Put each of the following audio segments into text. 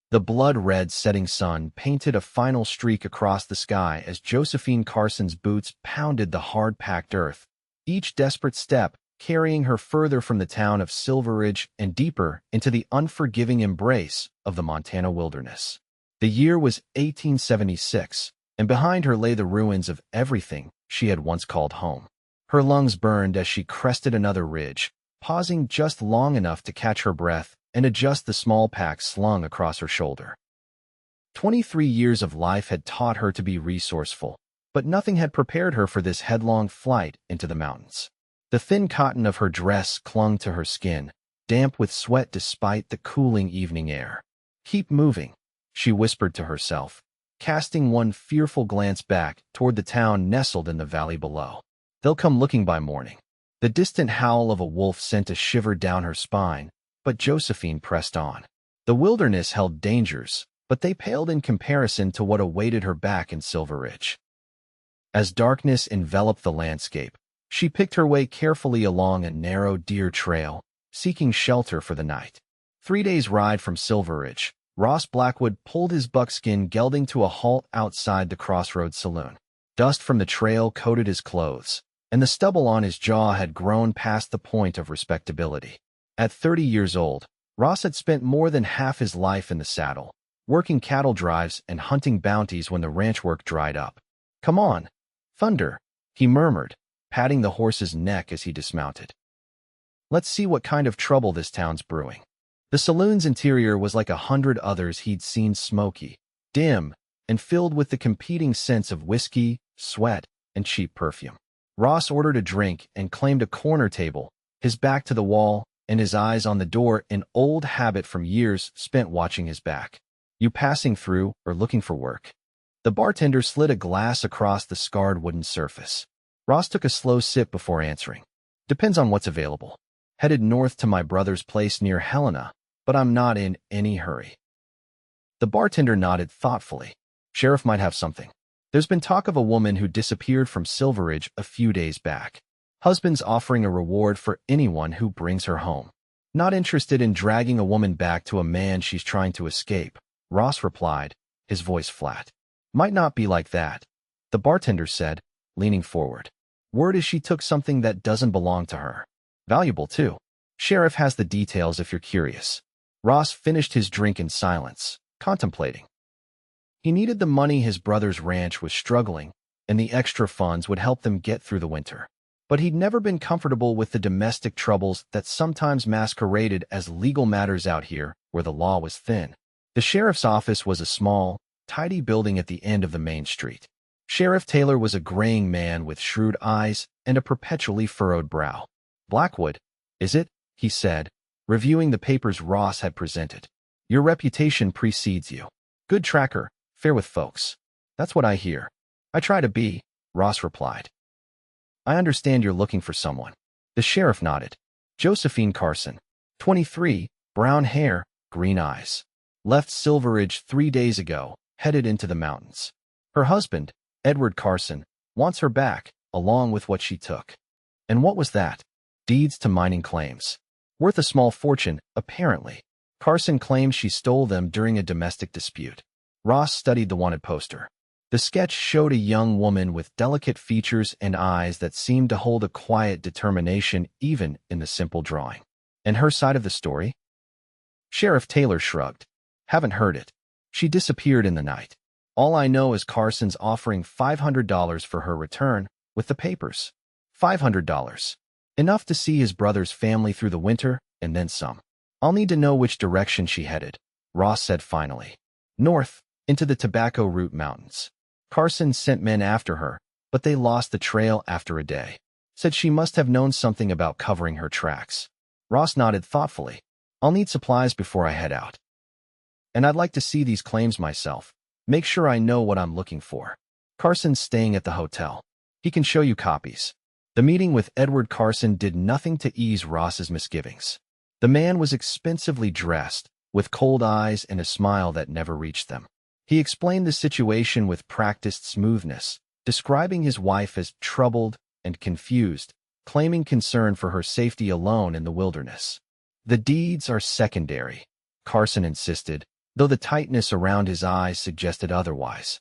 The blood-red setting sun painted a final streak across the sky as Josephine Carson's boots pounded the hard-packed earth, each desperate step carrying her further from the town of Silver Ridge and deeper into the unforgiving embrace of the Montana wilderness. The year was 1876, and behind her lay the ruins of everything she had once called home. Her lungs burned as she crested another ridge, pausing just long enough to catch her breath and adjust the small pack slung across her shoulder. 23 years of life had taught her to be resourceful, but nothing had prepared her for this headlong flight into the mountains. The thin cotton of her dress clung to her skin, damp with sweat despite the cooling evening air. "Keep moving," she whispered to herself, casting one fearful glance back toward the town nestled in the valley below. "They'll come looking by morning." The distant howl of a wolf sent a shiver down her spine, but Josephine pressed on. The wilderness held dangers, but they paled in comparison to what awaited her back in Silver Ridge. As darkness enveloped the landscape, she picked her way carefully along a narrow deer trail, seeking shelter for the night. 3 days' ride from Silver Ridge, Ross Blackwood pulled his buckskin gelding to a halt outside the Crossroads Saloon. Dust from the trail coated his clothes, and the stubble on his jaw had grown past the point of respectability. At 30 years old, Ross had spent more than half his life in the saddle, working cattle drives and hunting bounties when the ranch work dried up. "Come on, Thunder," he murmured, patting the horse's neck as he dismounted. "Let's see what kind of trouble this town's brewing." The saloon's interior was like 100 others he'd seen, smoky, dim, and filled with the competing scents of whiskey, sweat, and cheap perfume. Ross ordered a drink and claimed a corner table, his back to the wall and his eyes on the door, an old habit from years spent watching his back. "You passing through or looking for work?" The bartender slid a glass across the scarred wooden surface. Ross took a slow sip before answering. "Depends on what's available. Headed north to my brother's place near Helena, but I'm not in any hurry." The bartender nodded thoughtfully. "Sheriff might have something. There's been talk of a woman who disappeared from Silver Ridge a few days back. Husband's offering a reward for anyone who brings her home." "Not interested in dragging a woman back to a man she's trying to escape," Ross replied, his voice flat. "Might not be like that," the bartender said, leaning forward. "Word is she took something that doesn't belong to her. Valuable, too. Sheriff has the details if you're curious." Ross finished his drink in silence, contemplating. He needed the money. His brother's ranch was struggling, and the extra funds would help them get through the winter. But he'd never been comfortable with the domestic troubles that sometimes masqueraded as legal matters out here where the law was thin. The sheriff's office was a small, tidy building at the end of the main street. Sheriff Taylor was a graying man with shrewd eyes and a perpetually furrowed brow. "Blackwood, is it?" he said, reviewing the papers Ross had presented. "Your reputation precedes you. Good tracker, fair with folks." "That's what I hear." "I try to be," Ross replied. "I understand you're looking for someone." The sheriff nodded. "Josephine Carson, 23, brown hair, green eyes. Left Silver Ridge 3 days ago, headed into the mountains. Her husband, Edward Carson, wants her back, along with what she took." "And what was that?" "Deeds to mining claims. Worth a small fortune, apparently. Carson claims she stole them during a domestic dispute." Ross studied the wanted poster. The sketch showed a young woman with delicate features and eyes that seemed to hold a quiet determination even in the simple drawing. "And her side of the story?" Sheriff Taylor shrugged. "Haven't heard it. She disappeared in the night. All I know is Carson's offering $500 for her return with the papers." $500. Enough to see his brother's family through the winter, and then some. "I'll need to know which direction she headed," Ross said finally. "North, into the Tobacco Root Mountains. Carson sent men after her, but they lost the trail after a day. Said she must have known something about covering her tracks." Ross nodded thoughtfully. "I'll need supplies before I head out. And I'd like to see these claims myself. Make sure I know what I'm looking for. Carson's staying at the hotel. He can show you copies." The meeting with Edward Carson did nothing to ease Ross's misgivings. The man was expensively dressed, with cold eyes and a smile that never reached them. He explained the situation with practiced smoothness, describing his wife as troubled and confused, claiming concern for her safety alone in the wilderness. "The deeds are secondary," Carson insisted, though the tightness around his eyes suggested otherwise.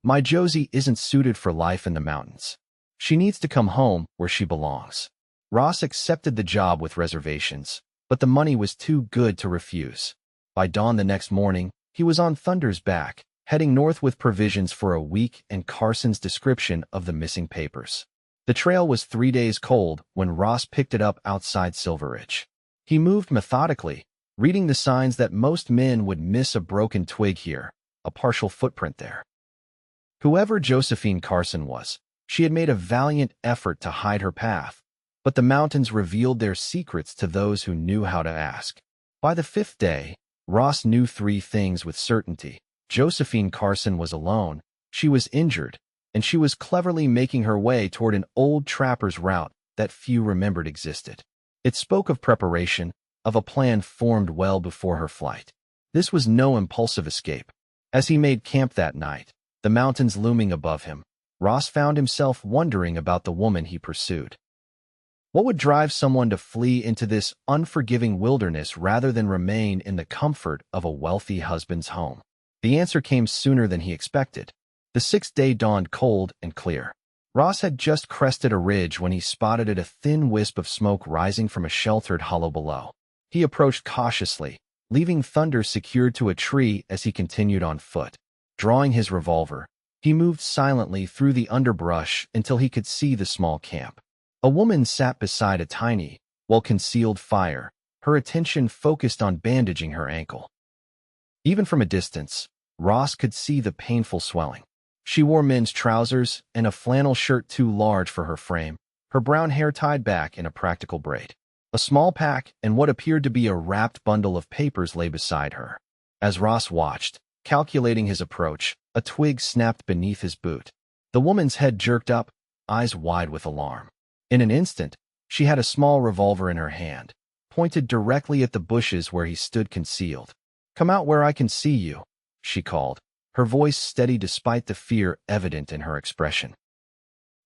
My Josie isn't suited for life in the mountains. She needs to come home where she belongs. Ross accepted the job with reservations, but the money was too good to refuse. By dawn the next morning, he was on Thunder's back, heading north with provisions for a week and Carson's description of the missing papers. The trail was 3 days cold when Ross picked it up outside Silver Ridge. He moved methodically, reading the signs that most men would miss: a broken twig here, a partial footprint there. Whoever Josephine Carson was, she had made a valiant effort to hide her path, but the mountains revealed their secrets to those who knew how to ask. By the 5th day, Ross knew 3 things with certainty. Josephine Carson was alone, she was injured, and she was cleverly making her way toward an old trapper's route that few remembered existed. It spoke of preparation, of a plan formed well before her flight. This was no impulsive escape. As he made camp that night, the mountains looming above him, Ross found himself wondering about the woman he pursued. What would drive someone to flee into this unforgiving wilderness rather than remain in the comfort of a wealthy husband's home? The answer came sooner than he expected. The 6th day dawned cold and clear. Ross had just crested a ridge when he spotted a thin wisp of smoke rising from a sheltered hollow below. He approached cautiously, leaving Thunder secured to a tree as he continued on foot. Drawing his revolver, he moved silently through the underbrush until he could see the small camp. A woman sat beside a tiny, well-concealed fire, her attention focused on bandaging her ankle. Even from a distance, Ross could see the painful swelling. She wore men's trousers and a flannel shirt too large for her frame, her brown hair tied back in a practical braid. A small pack and what appeared to be a wrapped bundle of papers lay beside her. As Ross watched, calculating his approach, a twig snapped beneath his boot. The woman's head jerked up, eyes wide with alarm. In an instant, she had a small revolver in her hand, pointed directly at the bushes where he stood concealed. "Come out where I can see you," she called, her voice steady despite the fear evident in her expression.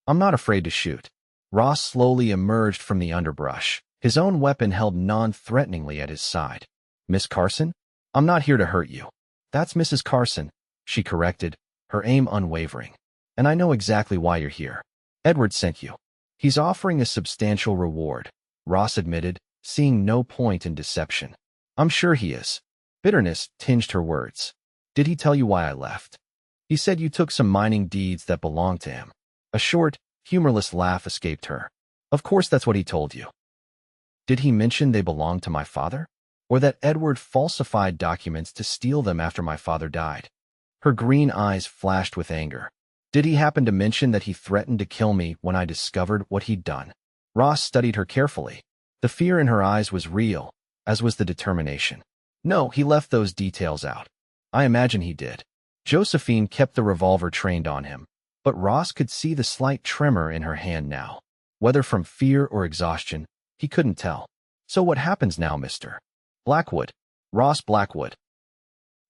"I'm not afraid to shoot." Ross slowly emerged from the underbrush, his own weapon held non-threateningly at his side. "Miss Carson? I'm not here to hurt you." "That's Mrs. Carson," she corrected, her aim unwavering. "And I know exactly why you're here. Edward sent you. He's offering a substantial reward," Ross admitted, seeing no point in deception. "I'm sure he is." Bitterness tinged her words. "Did he tell you why I left?" "He said you took some mining deeds that belonged to him." A short, humorless laugh escaped her. "Of course that's what he told you." "Did he mention they belonged to my father? Or that Edward falsified documents to steal them after my father died?" Her green eyes flashed with anger. "Did he happen to mention that he threatened to kill me when I discovered what he'd done?" Ross studied her carefully. The fear in her eyes was real, as was the determination. "No, he left those details out." "I imagine he did." Josephine kept the revolver trained on him, but Ross could see the slight tremor in her hand now. Whether from fear or exhaustion, he couldn't tell. "So what happens now, Mr. Blackwood?" "Ross Blackwood."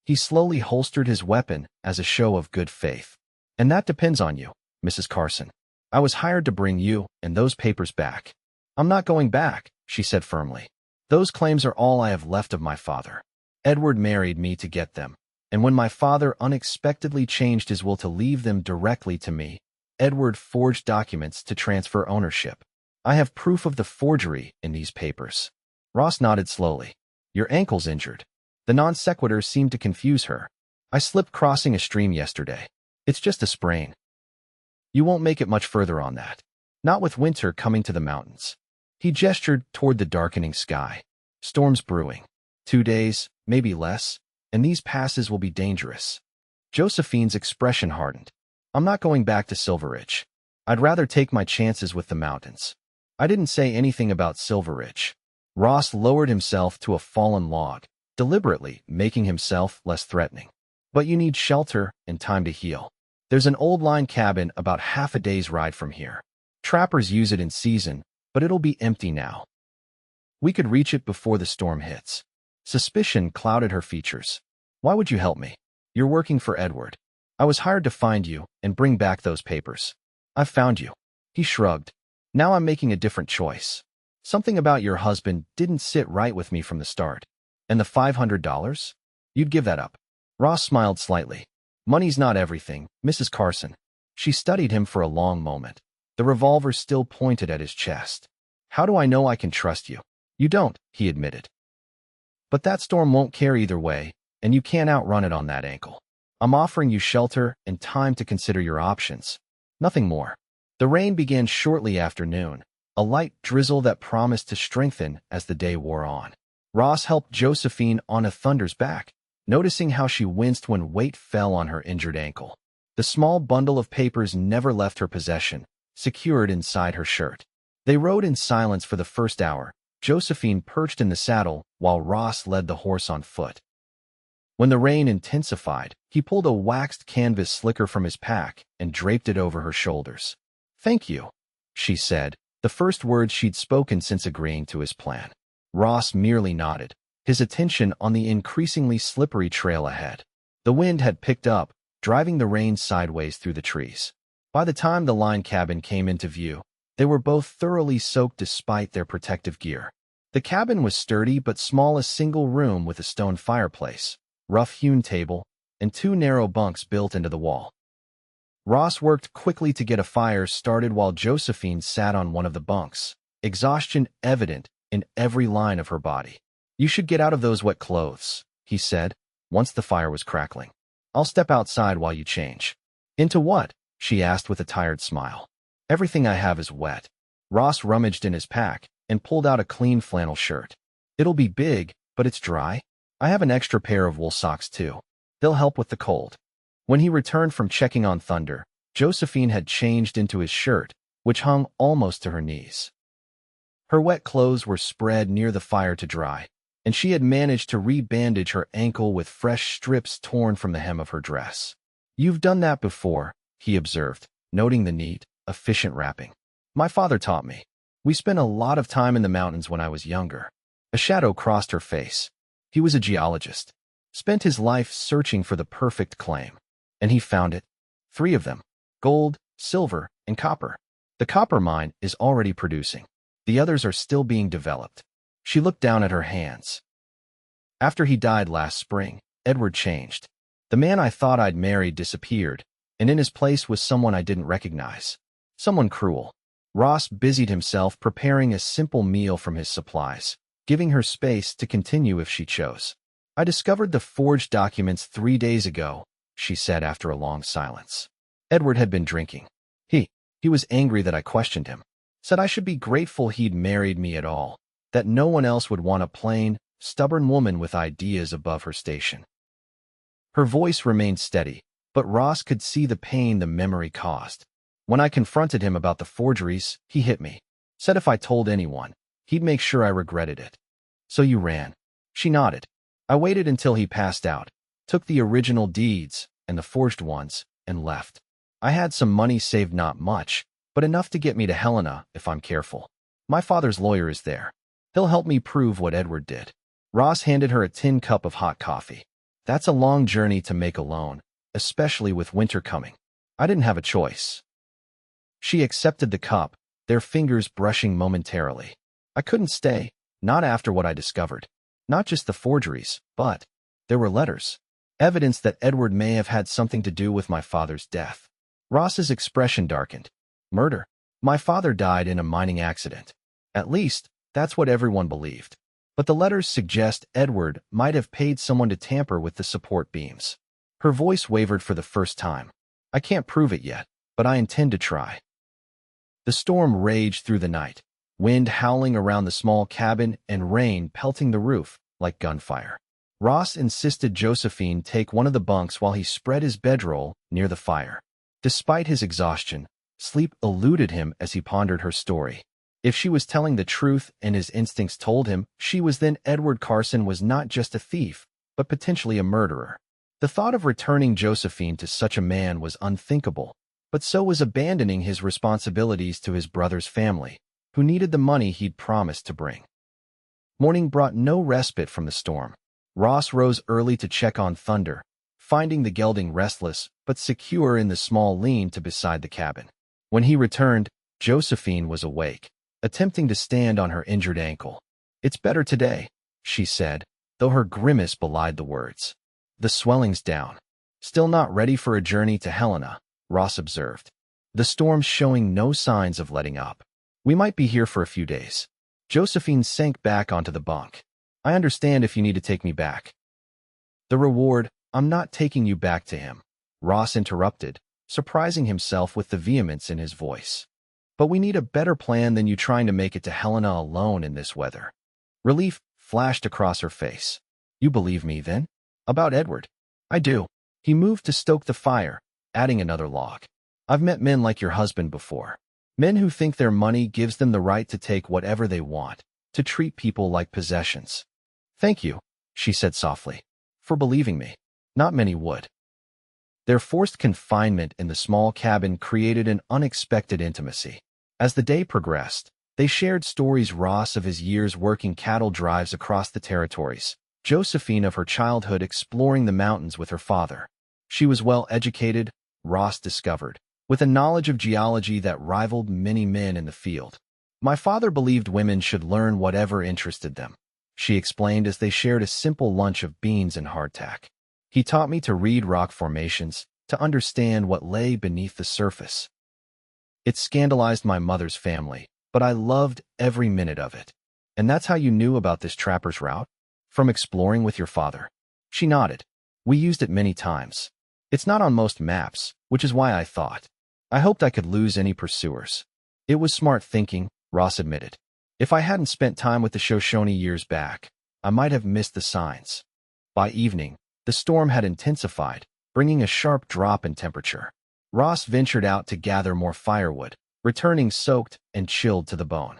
He slowly holstered his weapon as a show of good faith. "And that depends on you, Mrs. Carson. I was hired to bring you and those papers back." "I'm not going back," she said firmly. "Those claims are all I have left of my father. Edward married me to get them, and when my father unexpectedly changed his will to leave them directly to me, Edward forged documents to transfer ownership. I have proof of the forgery in these papers." Ross nodded slowly. "Your ankle's injured." The non sequitur seemed to confuse her. "I slipped crossing a stream yesterday. It's just a sprain." "You won't make it much further on that. Not with winter coming to the mountains." He gestured toward the darkening sky. "Storms brewing. 2 days, maybe less, and these passes will be dangerous." Josephine's expression hardened. "I'm not going back to Silver Ridge. I'd rather take my chances with the mountains." "I didn't say anything about Silver Ridge." Ross lowered himself to a fallen log, deliberately making himself less threatening. "But you need shelter and time to heal. There's an old line cabin about half a day's ride from here. Trappers use it in season, but it'll be empty now. We could reach it before the storm hits." Suspicion clouded her features. "Why would you help me?" "You're working for Edward. I was hired to find you and bring back those papers. I've found you." He shrugged. "Now I'm making a different choice. Something about your husband didn't sit right with me from the start." "And the $500? You'd give that up. Ross smiled slightly. Money's not everything, Mrs. Carson. She studied him for a long moment, the revolver still pointed at his chest. How do I know I can trust you? You don't, he admitted. But that storm won't care either way, and you can't outrun it on that ankle. I'm offering you shelter and time to consider your options. Nothing more. The rain began shortly after noon, a light drizzle that promised to strengthen as the day wore on. Ross helped Josephine onto Thunder's back, noticing how she winced when weight fell on her injured ankle. The small bundle of papers never left her possession, secured inside her shirt. They rode in silence for the first hour, Josephine perched in the saddle while Ross led the horse on foot. When the rain intensified, he pulled a waxed canvas slicker from his pack and draped it over her shoulders. "Thank you," she said, the first words she'd spoken since agreeing to his plan. Ross merely nodded, his attention on the increasingly slippery trail ahead. The wind had picked up, driving the rain sideways through the trees. By the time the line cabin came into view, they were both thoroughly soaked despite their protective gear. The cabin was sturdy but small, a single room with a stone fireplace, rough-hewn table, and 2 narrow bunks built into the wall. Ross worked quickly to get a fire started while Josephine sat on one of the bunks, exhaustion evident in every line of her body. "You should get out of those wet clothes," he said, once the fire was crackling. "I'll step outside while you change." "Into what?" she asked with a tired smile. "Everything I have is wet." Ross rummaged in his pack and pulled out a clean flannel shirt. "It'll be big, but it's dry. I have an extra pair of wool socks too. They'll help with the cold." When he returned from checking on Thunder, Josephine had changed into his shirt, which hung almost to her knees. Her wet clothes were spread near the fire to dry, and she had managed to re-bandage her ankle with fresh strips torn from the hem of her dress. "You've done that before," he observed, noting the neat, efficient wrapping. "My father taught me. We spent a lot of time in the mountains when I was younger." A shadow crossed her face. He was a geologist. Spent his life searching for the perfect claim. And he found it. 3 of them. Gold, silver, and copper. The copper mine is already producing. The others are still being developed. She looked down at her hands. "After he died last spring, Edward changed. The man I thought I'd married disappeared, and in his place was someone I didn't recognize. Someone cruel." Ross busied himself preparing a simple meal from his supplies, giving her space to continue if she chose. "I discovered the forged documents 3 days ago," she said after a long silence. "Edward had been drinking. He was angry that I questioned him. Said I should be grateful he'd married me at all, that no one else would want a plain, stubborn woman with ideas above her station." Her voice remained steady, but Ross could see the pain the memory caused. "When I confronted him about the forgeries, he hit me. Said if I told anyone, he'd make sure I regretted it." "So you ran?" She nodded. "I waited until he passed out, took the original deeds and the forged ones, and left. I had some money saved, not much, but enough to get me to Helena if I'm careful. My father's lawyer is there. He'll help me prove what Edward did." Ross handed her a tin cup of hot coffee. "That's a long journey to make alone, especially with winter coming. I didn't have a choice." She accepted the cup, their fingers brushing momentarily. "I couldn't stay, not after what I discovered. Not just the forgeries, but there were letters. Evidence that Edward may have had something to do with my father's death." Ross's expression darkened. "Murder? My father died in a mining accident. At least, that's what everyone believed. But the letters suggest Edward might have paid someone to tamper with the support beams." Her voice wavered for the first time. "I can't prove it yet, but I intend to try." The storm raged through the night, wind howling around the small cabin and rain pelting the roof like gunfire. Ross insisted Josephine take one of the bunks while he spread his bedroll near the fire. Despite his exhaustion, sleep eluded him as he pondered her story. If she was telling the truth and his instincts told him she was, then Edward Carson was not just a thief, but potentially a murderer. The thought of returning Josephine to such a man was unthinkable, but so was abandoning his responsibilities to his brother's family, who needed the money he'd promised to bring. Morning brought no respite from the storm. Ross rose early to check on Thunder, finding the gelding restless but secure in the small lean-to beside the cabin. When he returned, Josephine was awake, attempting to stand on her injured ankle. "It's better today," she said, though her grimace belied the words. The swelling's down. Still not ready for a journey to Helena, Ross observed. The storm's showing no signs of letting up. We might be here for a few days. Josephine sank back onto the bunk. I understand if you need to take me back. The reward, I'm not taking you back to him, Ross interrupted, surprising himself with the vehemence in his voice. But we need a better plan than you trying to make it to Helena alone in this weather. Relief flashed across her face. You believe me, then? About Edward? I do. He moved to stoke the fire, adding another log. I've met men like your husband before. Men who think their money gives them the right to take whatever they want, to treat people like possessions. Thank you, she said softly, for believing me. Not many would. Their forced confinement in the small cabin created an unexpected intimacy. As the day progressed, they shared stories, Ross of his years working cattle drives across the territories, Josephine of her childhood exploring the mountains with her father. She was well educated, Ross discovered, with a knowledge of geology that rivaled many men in the field. My father believed women should learn whatever interested them, she explained as they shared a simple lunch of beans and hardtack. He taught me to read rock formations, to understand what lay beneath the surface. It scandalized my mother's family, but I loved every minute of it. And that's how you knew about this trapper's route? From exploring with your father? She nodded. We used it many times. It's not on most maps, which is why I thought. I hoped I could lose any pursuers. It was smart thinking, Ross admitted. If I hadn't spent time with the Shoshone years back, I might have missed the signs. By evening, the storm had intensified, bringing a sharp drop in temperature. Ross ventured out to gather more firewood, returning soaked and chilled to the bone.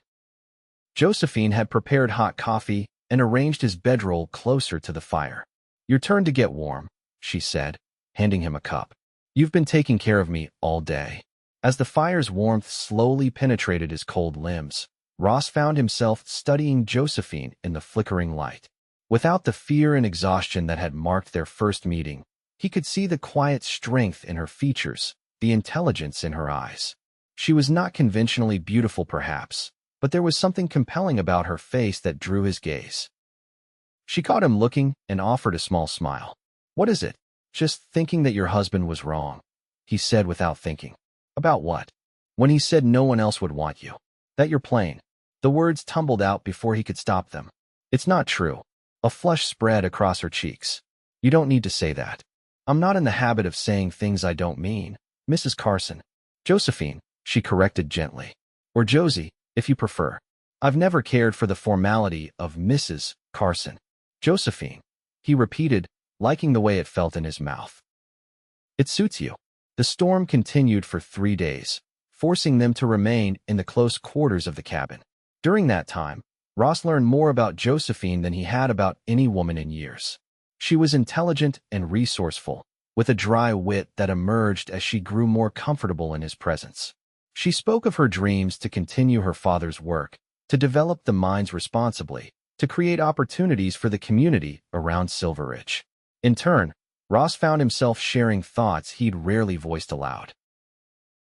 Josephine had prepared hot coffee and arranged his bedroll closer to the fire. Your turn to get warm, she said, handing him a cup. You've been taking care of me all day. As the fire's warmth slowly penetrated his cold limbs, Ross found himself studying Josephine in the flickering light. Without the fear and exhaustion that had marked their first meeting, he could see the quiet strength in her features, the intelligence in her eyes. She was not conventionally beautiful, perhaps, but there was something compelling about her face that drew his gaze. She caught him looking and offered a small smile. What is it? Just thinking that your husband was wrong, he said without thinking. About what? When he said no one else would want you. That you're plain. The words tumbled out before he could stop them. It's not true. A flush spread across her cheeks. You don't need to say that. I'm not in the habit of saying things I don't mean, Mrs. Carson. Josephine, she corrected gently. Or Josie, if you prefer. I've never cared for the formality of Mrs. Carson. Josephine, he repeated, liking the way it felt in his mouth. It suits you. The storm continued for 3 days, forcing them to remain in the close quarters of the cabin. During that time, Ross learned more about Josephine than he had about any woman in years. She was intelligent and resourceful, with a dry wit that emerged as she grew more comfortable in his presence. She spoke of her dreams to continue her father's work, to develop the mines responsibly, to create opportunities for the community around Silver Ridge. In turn, Ross found himself sharing thoughts he'd rarely voiced aloud.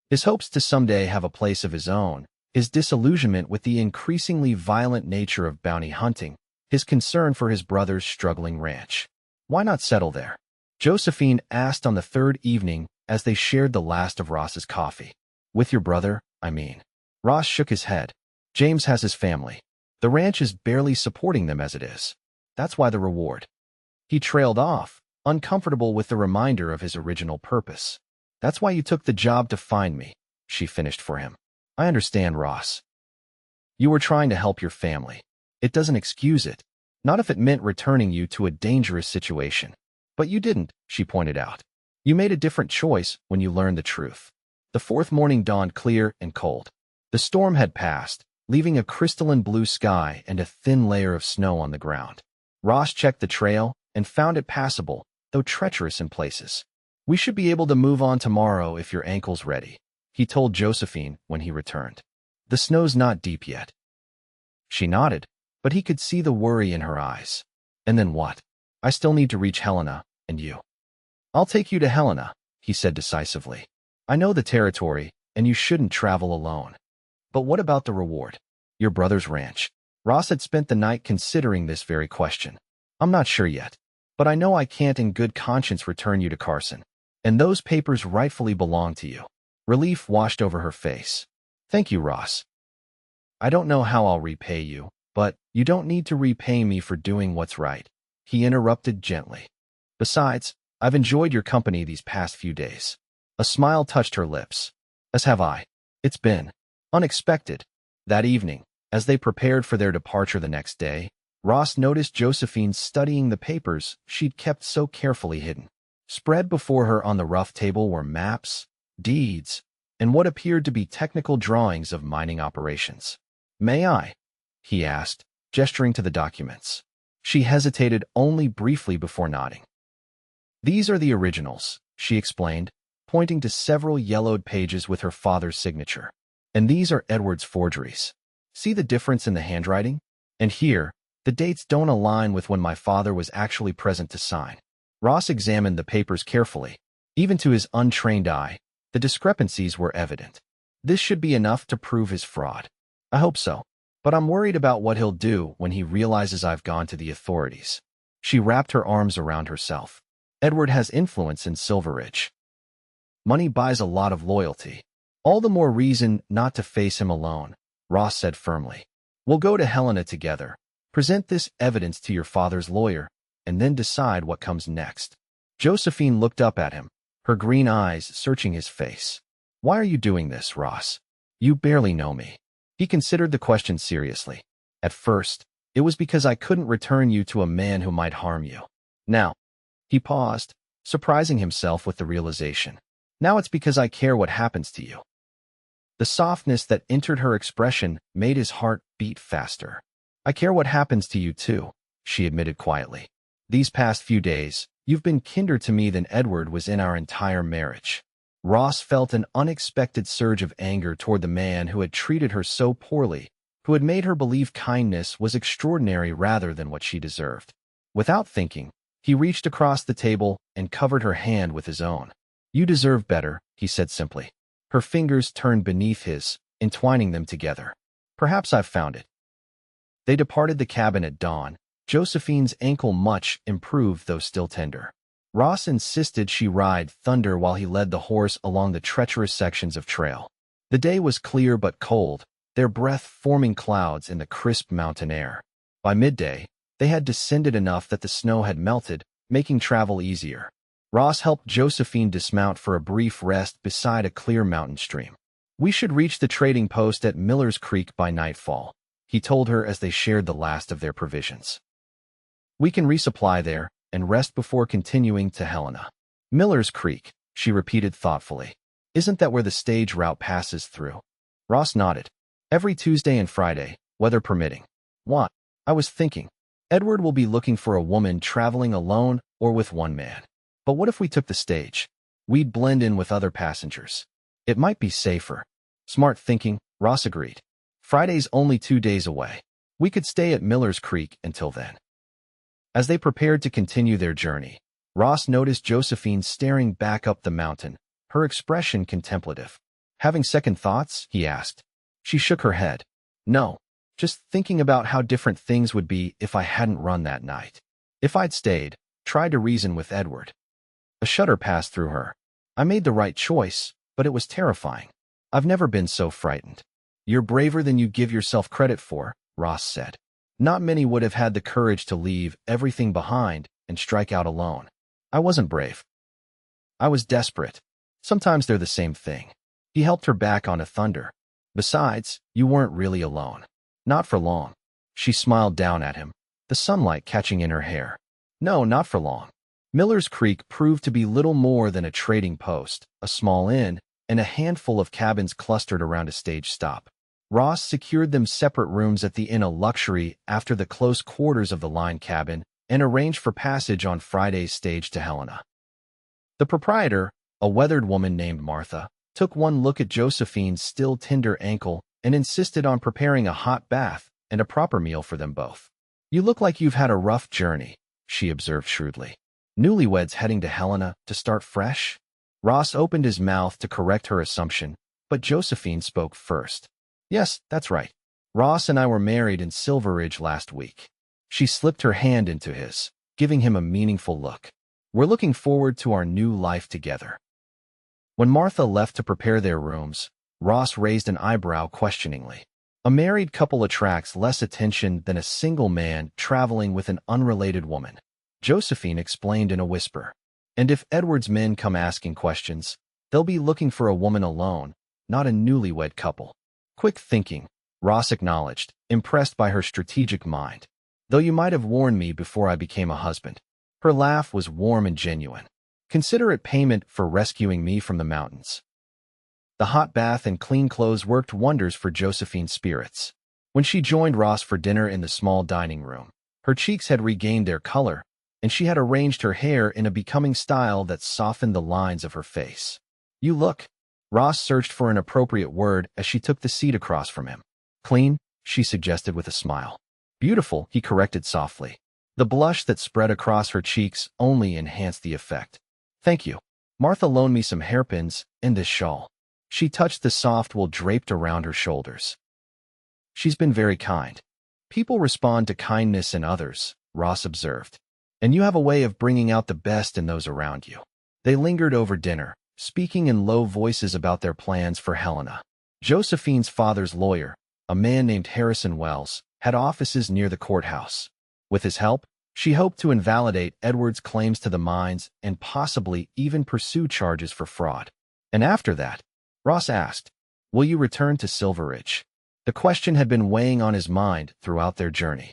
His hopes to someday have a place of his own, his disillusionment with the increasingly violent nature of bounty hunting, his concern for his brother's struggling ranch. Why not settle there? Josephine asked on the third evening as they shared the last of Ross's coffee. With your brother, I mean. Ross shook his head. James has his family. The ranch is barely supporting them as it is. That's why the reward. He trailed off, uncomfortable with the reminder of his original purpose. That's why you took the job to find me, she finished for him. I understand, Ross. You were trying to help your family. It doesn't excuse it. Not if it meant returning you to a dangerous situation. But you didn't, she pointed out. You made a different choice when you learned the truth. The fourth morning dawned clear and cold. The storm had passed, leaving a crystalline blue sky and a thin layer of snow on the ground. Ross checked the trail and found it passable, though treacherous in places. We should be able to move on tomorrow if your ankle's ready, he told Josephine when he returned. The snow's not deep yet. She nodded, but he could see the worry in her eyes. And then what? I still need to reach Helena, and you. I'll take you to Helena, he said decisively. I know the territory, and you shouldn't travel alone. But what about the reward? Your brother's ranch. Ross had spent the night considering this very question. I'm not sure yet. but I know I can't in good conscience return you to Carson. And those papers rightfully belong to you. Relief washed over her face. Thank you, Ross. I don't know how I'll repay you, but you don't need to repay me for doing what's right. He interrupted gently. Besides, I've enjoyed your company these past few days. A smile touched her lips. As have I. It's been unexpected. That evening, as they prepared for their departure the next day, Ross noticed Josephine studying the papers she'd kept so carefully hidden. Spread before her on the rough table were maps, deeds, and what appeared to be technical drawings of mining operations. May I? He asked, gesturing to the documents. She hesitated only briefly before nodding. These are the originals, she explained, pointing to several yellowed pages with her father's signature. And these are Edward's forgeries. See the difference in the handwriting? And here, the dates don't align with when my father was actually present to sign. Ross examined the papers carefully. Even to his untrained eye, the discrepancies were evident. This should be enough to prove his fraud. I hope so. But I'm worried about what he'll do when he realizes I've gone to the authorities. She wrapped her arms around herself. Edward has influence in Silver Ridge. Money buys a lot of loyalty. All the more reason not to face him alone, Ross said firmly. We'll go to Helena together, present this evidence to your father's lawyer, and then decide what comes next. Josephine looked up at him, her green eyes searching his face. Why are you doing this, Ross? You barely know me. He considered the question seriously. At first, it was because I couldn't return you to a man who might harm you. Now, he paused, surprising himself with the realization. Now it's because I care what happens to you. The softness that entered her expression made his heart beat faster. I care what happens to you too, she admitted quietly. These past few days, you've been kinder to me than Edward was in our entire marriage. Ross felt an unexpected surge of anger toward the man who had treated her so poorly, who had made her believe kindness was extraordinary rather than what she deserved. Without thinking, he reached across the table and covered her hand with his own. You deserve better, he said simply. Her fingers turned beneath his, entwining them together. Perhaps I've found it. They departed the cabin at dawn, Josephine's ankle much improved though still tender. Ross insisted she ride Thunder while he led the horse along the treacherous sections of trail. The day was clear but cold, their breath forming clouds in the crisp mountain air. By midday, they had descended enough that the snow had melted, making travel easier. Ross helped Josephine dismount for a brief rest beside a clear mountain stream. We should reach the trading post at Miller's Creek by nightfall, he told her as they shared the last of their provisions. We can resupply there and rest before continuing to Helena. Miller's Creek, she repeated thoughtfully. Isn't that where the stage route passes through? Ross nodded. Every Tuesday and Friday, weather permitting. What? I was thinking. Edward will be looking for a woman traveling alone or with one man. But what if we took the stage? We'd blend in with other passengers. It might be safer. Smart thinking, Ross agreed. Friday's only 2 days away. We could stay at Miller's Creek until then. As they prepared to continue their journey, Ross noticed Josephine staring back up the mountain, her expression contemplative. Having second thoughts? He asked. She shook her head. No, just thinking about how different things would be if I hadn't run that night. If I'd stayed, tried to reason with Edward. A shudder passed through her. I made the right choice, but it was terrifying. I've never been so frightened. You're braver than you give yourself credit for, Ross said. Not many would have had the courage to leave everything behind and strike out alone. I wasn't brave. I was desperate. Sometimes they're the same thing. He helped her back onto Thunder. Besides, you weren't really alone. Not for long. She smiled down at him, the sunlight catching in her hair. No, not for long. Miller's Creek proved to be little more than a trading post, a small inn, and a handful of cabins clustered around a stage stop. Ross secured them separate rooms at the inn, a luxury after the close quarters of the line cabin, and arranged for passage on Friday's stage to Helena. The proprietor, a weathered woman named Martha, took one look at Josephine's still tender ankle and insisted on preparing a hot bath and a proper meal for them both. You look like you've had a rough journey, she observed shrewdly. Newlyweds heading to Helena to start fresh? Ross opened his mouth to correct her assumption, but Josephine spoke first. Yes, that's right. Ross and I were married in Silver Ridge last week. She slipped her hand into his. giving him a meaningful look. We're looking forward to our new life together. When Martha left to prepare their rooms, Ross raised an eyebrow questioningly. A married couple attracts less attention than a single man traveling with an unrelated woman, Josephine explained in a whisper. And if Edward's men come asking questions, they'll be looking for a woman alone, not a newlywed couple. Quick thinking, Ross acknowledged, impressed by her strategic mind. Though you might have warned me before I became a husband. Her laugh was warm and genuine. Consider it payment for rescuing me from the mountains. The hot bath and clean clothes worked wonders for Josephine's spirits. When she joined Ross for dinner in the small dining room, her cheeks had regained their color, and she had arranged her hair in a becoming style that softened the lines of her face. You look. Ross searched for an appropriate word as she took the seat across from him. Clean, she suggested with a smile. Beautiful, he corrected softly. The blush that spread across her cheeks only enhanced the effect. Thank you. Martha loaned me some hairpins and this shawl. She touched the soft wool draped around her shoulders. She's been very kind. People respond to kindness in others, Ross observed. And you have a way of bringing out the best in those around you. They lingered over dinner, speaking in low voices about their plans for Helena. Josephine's father's lawyer, a man named Harrison Wells, had offices near the courthouse. With his help, she hoped to invalidate Edward's claims to the mines and possibly even pursue charges for fraud. And after that, Ross asked, will you return to Silver Ridge? The question had been weighing on his mind throughout their journey.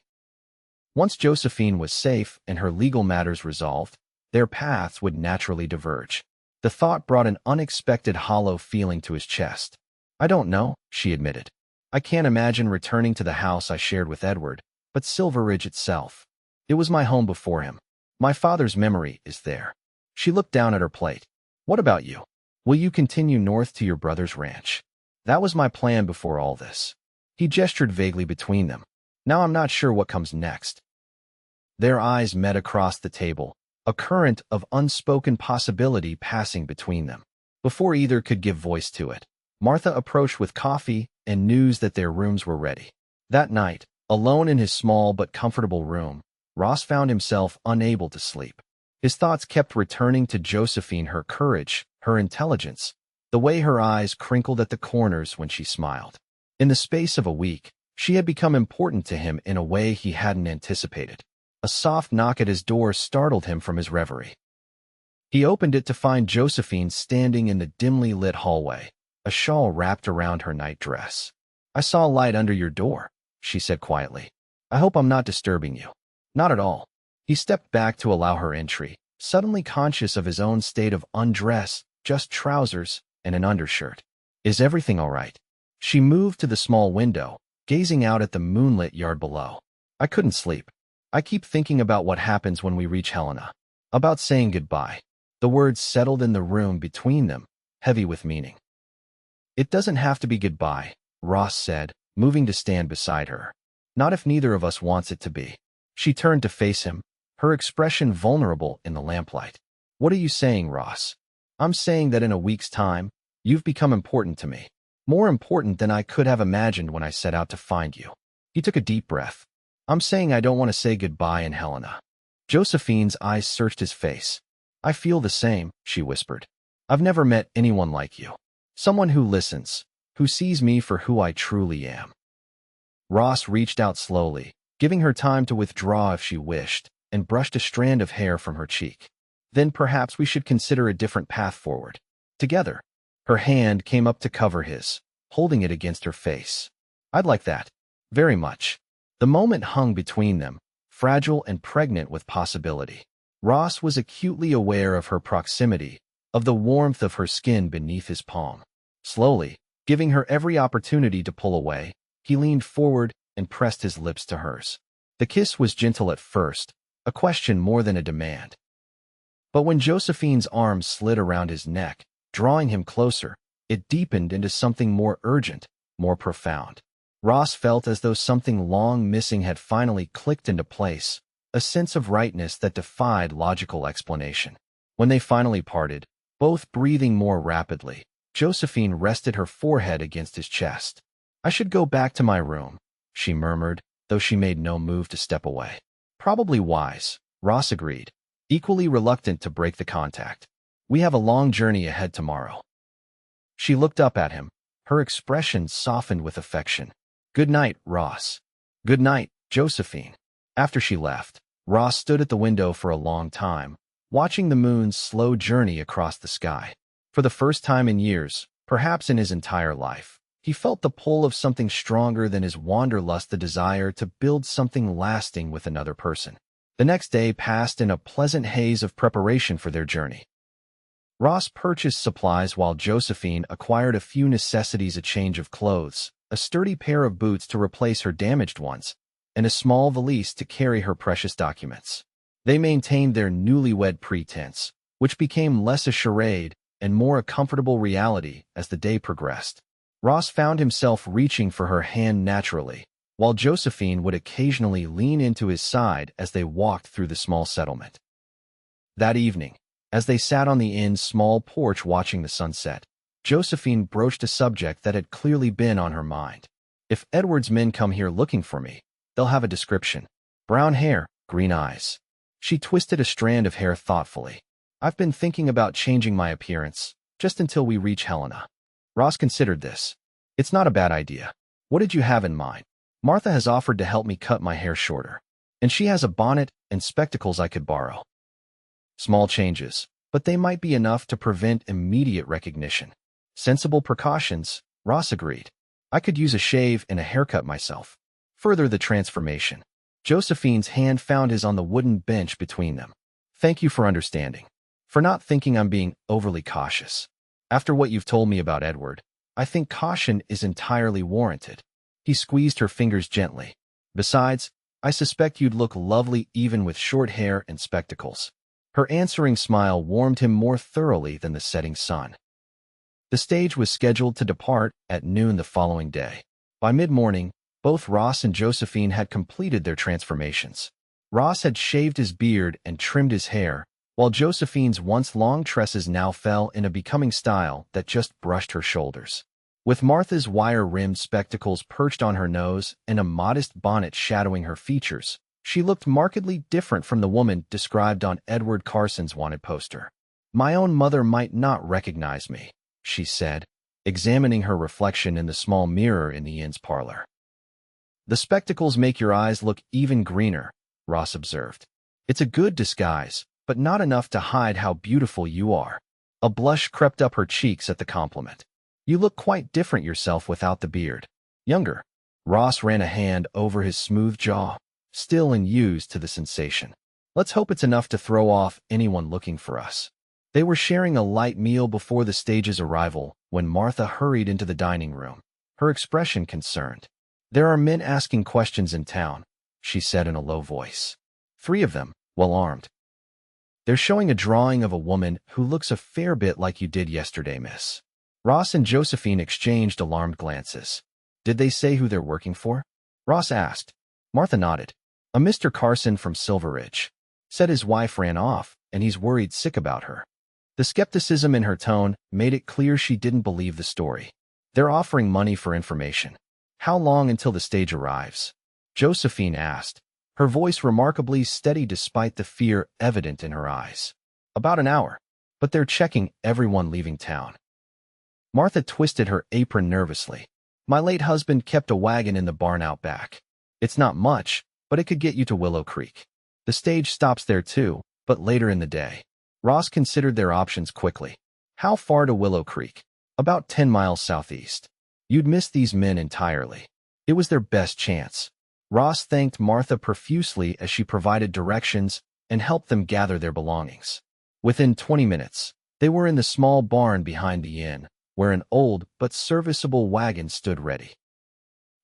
Once Josephine was safe and her legal matters resolved, their paths would naturally diverge. The thought brought an unexpected hollow feeling to his chest. I don't know, she admitted. I can't imagine returning to the house I shared with Edward, but Silver Ridge itself. It was my home before him. My father's memory is there. She looked down at her plate. What about you? Will you continue north to your brother's ranch? That was my plan before all this. He gestured vaguely between them. Now I'm not sure what comes next. Their eyes met across the table, a current of unspoken possibility passing between them. Before either could give voice to it, Martha approached with coffee and news that their rooms were ready. That night, alone in his small but comfortable room, Ross found himself unable to sleep. His thoughts kept returning to Josephine, her courage, her intelligence, the way her eyes crinkled at the corners when she smiled. In the space of a week, she had become important to him in a way he hadn't anticipated. A soft knock at his door startled him from his reverie. He opened it to find Josephine standing in the dimly lit hallway, a shawl wrapped around her nightdress. I saw a light under your door, she said quietly. I hope I'm not disturbing you. Not at all. He stepped back to allow her entry, suddenly conscious of his own state of undress, just trousers and an undershirt. Is everything all right? She moved to the small window, gazing out at the moonlit yard below. I couldn't sleep. I keep thinking about what happens when we reach Helena. About saying goodbye. The words settled in the room between them, heavy with meaning. It doesn't have to be goodbye, Ross said, moving to stand beside her. Not if neither of us wants it to be. She turned to face him, her expression vulnerable in the lamplight. What are you saying, Ross? I'm saying that in a week's time, you've become important to me. More important than I could have imagined when I set out to find you. He took a deep breath. I'm saying I don't want to say goodbye in Helena. Josephine's eyes searched his face. I feel the same, she whispered. I've never met anyone like you. Someone who listens, who sees me for who I truly am. Ross reached out slowly, giving her time to withdraw if she wished, and brushed a strand of hair from her cheek. Then perhaps we should consider a different path forward. Together. Her hand came up to cover his, holding it against her face. I'd like that. Very much. The moment hung between them, fragile and pregnant with possibility. Ross was acutely aware of her proximity, of the warmth of her skin beneath his palm. Slowly, giving her every opportunity to pull away, he leaned forward and pressed his lips to hers. The kiss was gentle at first, a question more than a demand. But when Josephine's arms slid around his neck, drawing him closer, it deepened into something more urgent, more profound. Ross felt as though something long missing had finally clicked into place, a sense of rightness that defied logical explanation. When they finally parted, both breathing more rapidly, Josephine rested her forehead against his chest. I should go back to my room, she murmured, though she made no move to step away. Probably wise, Ross agreed, equally reluctant to break the contact. We have a long journey ahead tomorrow. She looked up at him, her expression softened with affection. Good night, Ross. Good night, Josephine. After she left, Ross stood at the window for a long time, watching the moon's slow journey across the sky. For the first time in years, perhaps in his entire life, he felt the pull of something stronger than his wanderlust, the desire to build something lasting with another person. The next day passed in a pleasant haze of preparation for their journey. Ross purchased supplies while Josephine acquired a few necessities: a change of clothes, a sturdy pair of boots to replace her damaged ones, and a small valise to carry her precious documents. They maintained their newlywed pretense, which became less a charade and more a comfortable reality as the day progressed. Ross found himself reaching for her hand naturally, while Josephine would occasionally lean into his side as they walked through the small settlement. That evening, as they sat on the inn's small porch watching the sunset, Josephine broached a subject that had clearly been on her mind. If Edward's men come here looking for me, they'll have a description. Brown hair, green eyes. She twisted a strand of hair thoughtfully. I've been thinking about changing my appearance, just until we reach Helena. Ross considered this. It's not a bad idea. What did you have in mind? Martha has offered to help me cut my hair shorter, and she has a bonnet and spectacles I could borrow. Small changes, but they might be enough to prevent immediate recognition. Sensible precautions, Ross agreed. I could use a shave and a haircut myself. Further the transformation. Josephine's hand found his on the wooden bench between them. Thank you for understanding. For not thinking I'm being overly cautious. After what you've told me about Edward, I think caution is entirely warranted. He squeezed her fingers gently. Besides, I suspect you'd look lovely even with short hair and spectacles. Her answering smile warmed him more thoroughly than the setting sun. The stage was scheduled to depart at noon the following day. By mid-morning, both Ross and Josephine had completed their transformations. Ross had shaved his beard and trimmed his hair, while Josephine's once long tresses now fell in a becoming style that just brushed her shoulders. With Martha's wire-rimmed spectacles perched on her nose and a modest bonnet shadowing her features, she looked markedly different from the woman described on Edward Carson's wanted poster. My own mother might not recognize me, she said, examining her reflection in the small mirror in the inn's parlor. The spectacles make your eyes look even greener, Ross observed. It's a good disguise, but not enough to hide how beautiful you are. A blush crept up her cheeks at the compliment. You look quite different yourself without the beard. Younger. Ross ran a hand over his smooth jaw, still unused to the sensation. Let's hope it's enough to throw off anyone looking for us. They were sharing a light meal before the stage's arrival when Martha hurried into the dining room, her expression concerned. There are men asking questions in town, she said in a low voice. 3 of them, well armed. They're showing a drawing of a woman who looks a fair bit like you did yesterday, miss. Ross and Josephine exchanged alarmed glances. Did they say who they're working for? Ross asked. Martha nodded. A Mr. Carson from Silver Ridge. Said his wife ran off, and he's worried sick about her. The skepticism in her tone made it clear she didn't believe the story. They're offering money for information. How long until the stage arrives? Josephine asked, her voice remarkably steady despite the fear evident in her eyes. About an hour, but they're checking everyone leaving town. Martha twisted her apron nervously. My late husband kept a wagon in the barn out back. It's not much, but it could get you to Willow Creek. The stage stops there too, but later in the day. Ross considered their options quickly. How far to Willow Creek? About 10 miles southeast. You'd miss these men entirely. It was their best chance. Ross thanked Martha profusely as she provided directions and helped them gather their belongings. Within 20 minutes, they were in the small barn behind the inn, where an old but serviceable wagon stood ready.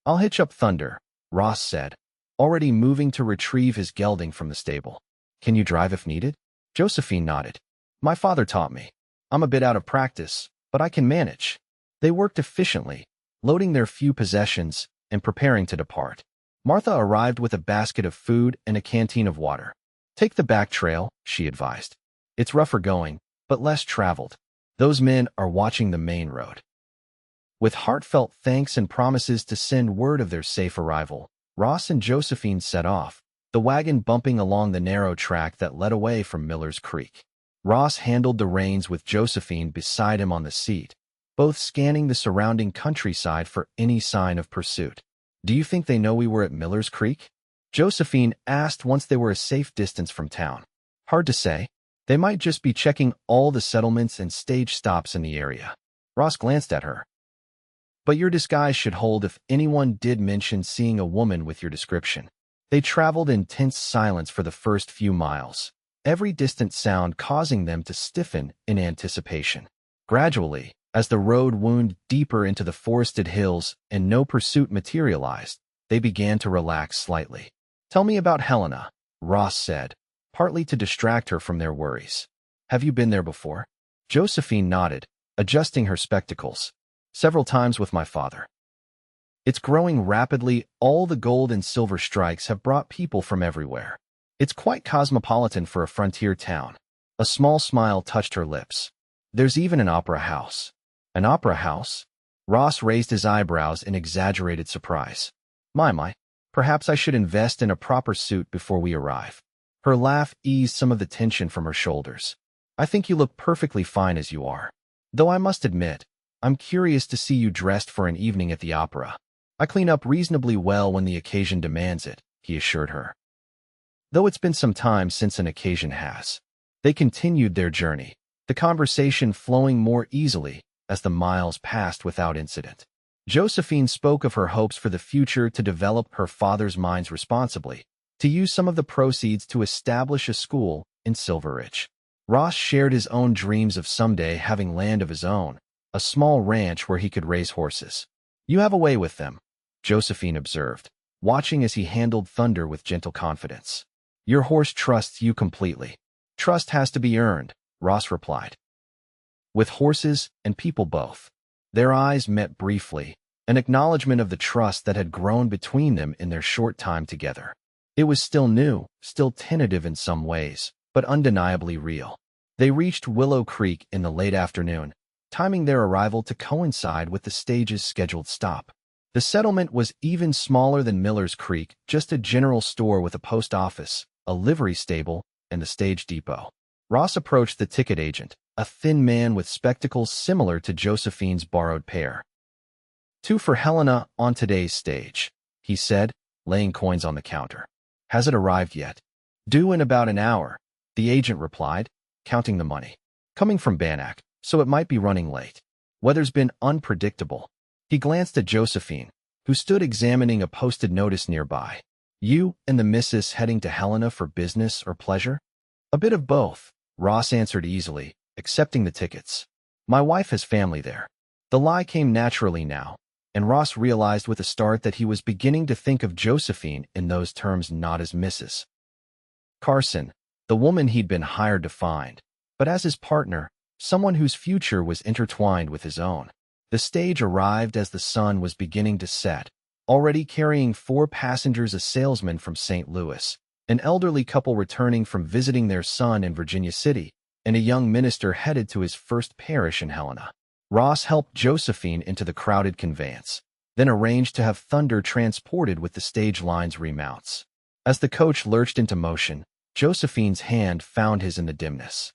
I'll hitch up Thunder, Ross said, already moving to retrieve his gelding from the stable. Can you drive if needed? Josephine nodded. My father taught me. I'm a bit out of practice, but I can manage. They worked efficiently, loading their few possessions and preparing to depart. Martha arrived with a basket of food and a canteen of water. Take the back trail, she advised. It's rougher going, but less traveled. Those men are watching the main road. With heartfelt thanks and promises to send word of their safe arrival, Ross and Josephine set off, the wagon bumping along the narrow track that led away from Miller's Creek. Ross handled the reins with Josephine beside him on the seat, both scanning the surrounding countryside for any sign of pursuit. "Do you think they know we were at Miller's Creek?" Josephine asked once they were a safe distance from town. "Hard to say. They might just be checking all the settlements and stage stops in the area." Ross glanced at her. "But your disguise should hold if anyone did mention seeing a woman with your description." They traveled in tense silence for the first few miles, every distant sound causing them to stiffen in anticipation. Gradually, as the road wound deeper into the forested hills and no pursuit materialized, they began to relax slightly. "Tell me about Helena," Ross said, partly to distract her from their worries. "Have you been there before?" Josephine nodded, adjusting her spectacles. "Several times with my father. It's growing rapidly. All the gold and silver strikes have brought people from everywhere. It's quite cosmopolitan for a frontier town." A small smile touched her lips. "There's even an opera house." "An opera house?" Ross raised his eyebrows in exaggerated surprise. My, perhaps I should invest in a proper suit before we arrive." Her laugh eased some of the tension from her shoulders. "I think you look perfectly fine as you are. Though I must admit, I'm curious to see you dressed for an evening at the opera." "I clean up reasonably well when the occasion demands it," he assured her. "Though it's been some time since an occasion has." They continued their journey, the conversation flowing more easily as the miles passed without incident. Josephine spoke of her hopes for the future to develop her father's mines responsibly, to use some of the proceeds to establish a school in Silver Ridge. Ross shared his own dreams of someday having land of his own, a small ranch where he could raise horses. "You have a way with them," Josephine observed, watching as he handled Thunder with gentle confidence. "Your horse trusts you completely." "Trust has to be earned," Ross replied. "With horses and people both." Their eyes met briefly, an acknowledgement of the trust that had grown between them in their short time together. It was still new, still tentative in some ways, but undeniably real. They reached Willow Creek in the late afternoon, timing their arrival to coincide with the stage's scheduled stop. The settlement was even smaller than Miller's Creek, just a general store with a post office, a livery stable, and the stage depot. Ross approached the ticket agent, a thin man with spectacles similar to Josephine's borrowed pair. "Two for Helena on today's stage," he said, laying coins on the counter. "Has it arrived yet?" "Due in about an hour," the agent replied, counting the money. "Coming from Bannack, so it might be running late. Weather's been unpredictable." He glanced at Josephine, who stood examining a posted notice nearby. "You and the missus heading to Helena for business or pleasure?" "A bit of both," Ross answered easily, accepting the tickets. "My wife has family there." The lie came naturally now, and Ross realized with a start that he was beginning to think of Josephine in those terms, not as Mrs. Carson, the woman he'd been hired to find, but as his partner, someone whose future was intertwined with his own. The stage arrived as the sun was beginning to set, already carrying 4 passengers, a salesman from St. Louis, an elderly couple returning from visiting their son in Virginia City, and a young minister headed to his first parish in Helena. Ross helped Josephine into the crowded conveyance, then arranged to have Thunder transported with the stage line's remounts. As the coach lurched into motion, Josephine's hand found his in the dimness.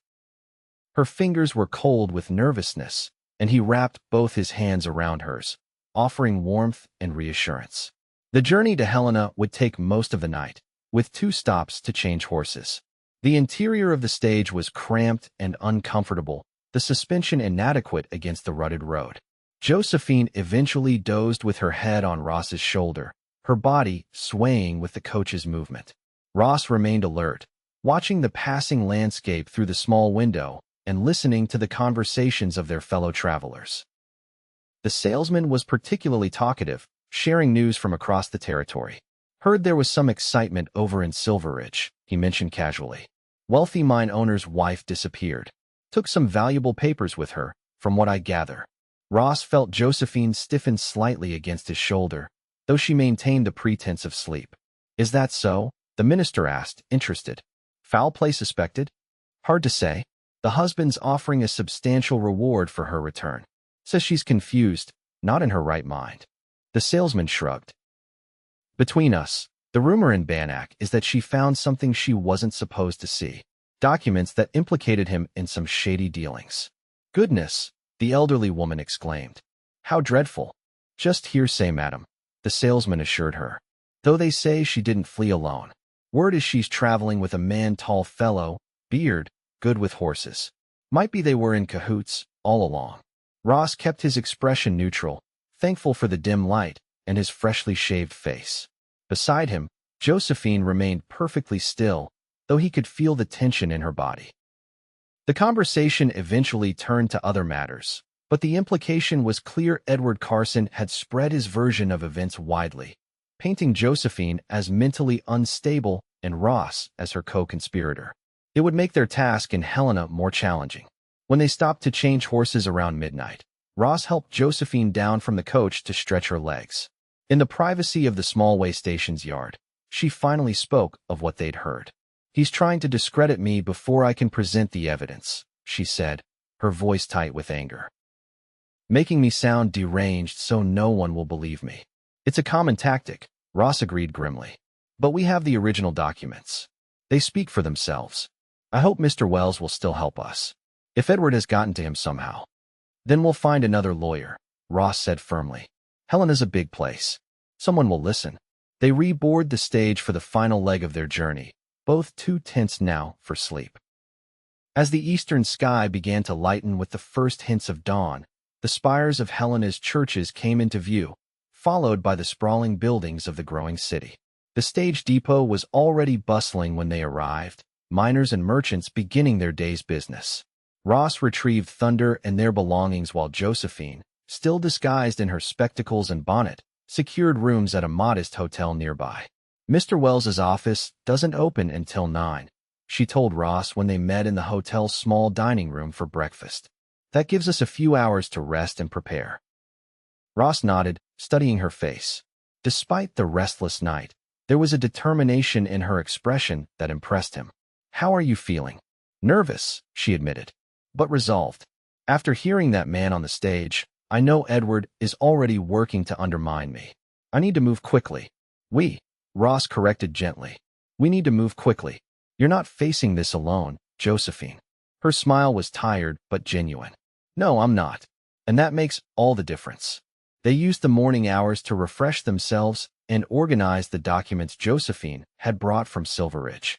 Her fingers were cold with nervousness, and he wrapped both his hands around hers, offering warmth and reassurance. The journey to Helena would take most of the night, with 2 stops to change horses. The interior of the stage was cramped and uncomfortable, the suspension inadequate against the rutted road. Josephine eventually dozed with her head on Ross's shoulder, her body swaying with the coach's movement. Ross remained alert, watching the passing landscape through the small window and listening to the conversations of their fellow travelers. The salesman was particularly talkative, sharing news from across the territory. "Heard there was some excitement over in Silver Ridge," he mentioned casually. "Wealthy mine owner's wife disappeared. Took some valuable papers with her, from what I gather." Ross felt Josephine stiffen slightly against his shoulder, though she maintained the pretense of sleep. "Is that so?" the minister asked, interested. "Foul play suspected?" "Hard to say. The husband's offering a substantial reward for her return. Says she's confused, not in her right mind." The salesman shrugged. "Between us, The rumor in Bannack is that she found something she wasn't supposed to see. Documents that implicated him in some shady dealings. Goodness, the elderly woman exclaimed. How dreadful. Just hearsay, madam, the salesman assured her. Though they say she didn't flee alone. Word is she's traveling with a tall fellow, beard, good with horses. Might be they were in cahoots, all along. Ross kept his expression neutral, thankful for the dim light and his freshly shaved face. Beside him, Josephine remained perfectly still, though he could feel the tension in her body. The conversation eventually turned to other matters, but the implication was clear. Edward Carson had spread his version of events widely, painting Josephine as mentally unstable and Ross as her co-conspirator. It would make their task in Helena more challenging. When they stopped to change horses around midnight, Ross helped Josephine down from the coach to stretch her legs. In the privacy of the small way station's yard, she finally spoke of what they'd heard. He's trying to discredit me before I can present the evidence, she said, her voice tight with anger. Making me sound deranged so no one will believe me. It's a common tactic, Ross agreed grimly. But we have the original documents. They speak for themselves. I hope Mr. Wells will still help us. If Edward has gotten to him somehow, then we'll find another lawyer, Ross said firmly. Helena's a big place. Someone will listen. They reboard the stage for the final leg of their journey, both too tense now for sleep. As the eastern sky began to lighten with the first hints of dawn, the spires of Helena's churches came into view, followed by the sprawling buildings of the growing city. The stage depot was already bustling when they arrived, miners and merchants beginning their day's business. Ross retrieved Thunder and their belongings while Josephine, still disguised in her spectacles and bonnet, secured rooms at a modest hotel nearby. Mr. Wells's office doesn't open until 9, she told Ross when they met in the hotel's small dining room for breakfast. That gives us a few hours to rest and prepare. Ross nodded, studying her face. Despite the restless night, there was a determination in her expression that impressed him. How are you feeling? Nervous, she admitted, but resolved. After hearing that man on the stage, I know Edward is already working to undermine me. I need to move quickly. Ross corrected gently. We need to move quickly. You're not facing this alone, Josephine. Her smile was tired but genuine. No, I'm not. And that makes all the difference. They used the morning hours to refresh themselves and organize the documents Josephine had brought from Silver Ridge.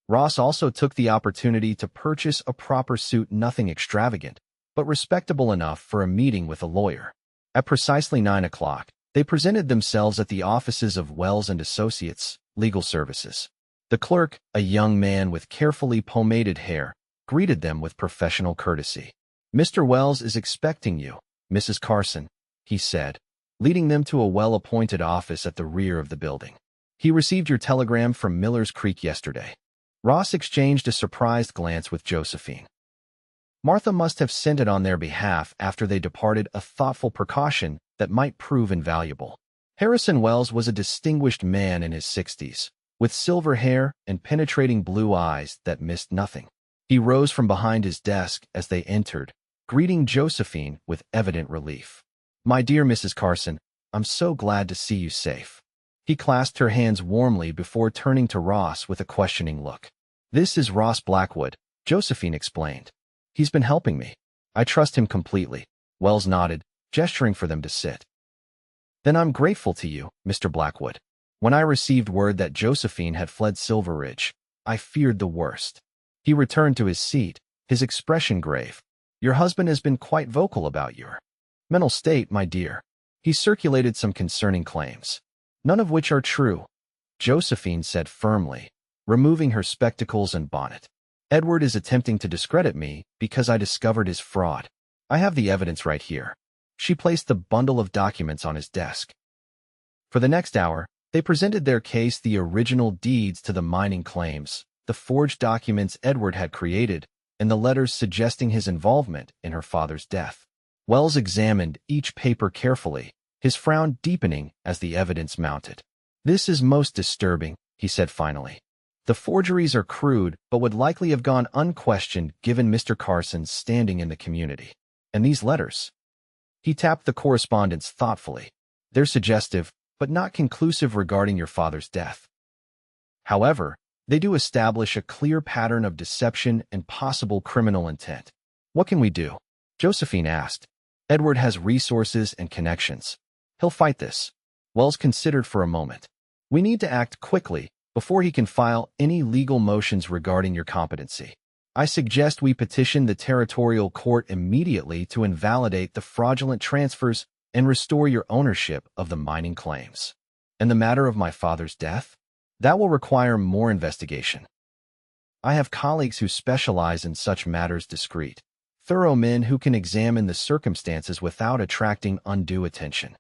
Ross also took the opportunity to purchase a proper suit, nothing extravagant, but respectable enough for a meeting with a lawyer. At precisely 9 o'clock, they presented themselves at the offices of Wells and Associates, Legal Services. The clerk, a young man with carefully pomaded hair, greeted them with professional courtesy. Mr. Wells is expecting you, Mrs. Carson, he said, leading them to a well-appointed office at the rear of the building. He received your telegram from Miller's Creek yesterday. Ross exchanged a surprised glance with Josephine. Martha must have sent it on their behalf after they departed, a thoughtful precaution that might prove invaluable. Harrison Wells was a distinguished man in his 60s, with silver hair and penetrating blue eyes that missed nothing. He rose from behind his desk as they entered, greeting Josephine with evident relief. My dear Mrs. Carson, I'm so glad to see you safe. He clasped her hands warmly before turning to Ross with a questioning look. This is Ross Blackwood, Josephine explained. He's been helping me. I trust him completely. Wells nodded, gesturing for them to sit. Then I'm grateful to you, Mr. Blackwood. When I received word that Josephine had fled Silver Ridge, I feared the worst. He returned to his seat, his expression grave. Your husband has been quite vocal about your mental state, my dear. He circulated some concerning claims, none of which are true, Josephine said firmly, removing her spectacles and bonnet. Edward is attempting to discredit me because I discovered his fraud. I have the evidence right here. She placed the bundle of documents on his desk. For the next hour, they presented their case: the original deeds to the mining claims, the forged documents Edward had created, and the letters suggesting his involvement in her father's death. Wells examined each paper carefully, his frown deepening as the evidence mounted. This is most disturbing, he said finally. The forgeries are crude but would likely have gone unquestioned given Mr. Carson's standing in the community. And these letters? He tapped the correspondence thoughtfully. They're suggestive, but not conclusive regarding your father's death. However, they do establish a clear pattern of deception and possible criminal intent. What can we do? Josephine asked. Edward has resources and connections. He'll fight this. Wells considered for a moment. We need to act quickly before he can file any legal motions regarding your competency. I suggest we petition the territorial court immediately to invalidate the fraudulent transfers and restore your ownership of the mining claims. And the matter of my father's death? That will require more investigation. I have colleagues who specialize in such matters, discreet, thorough men who can examine the circumstances without attracting undue attention.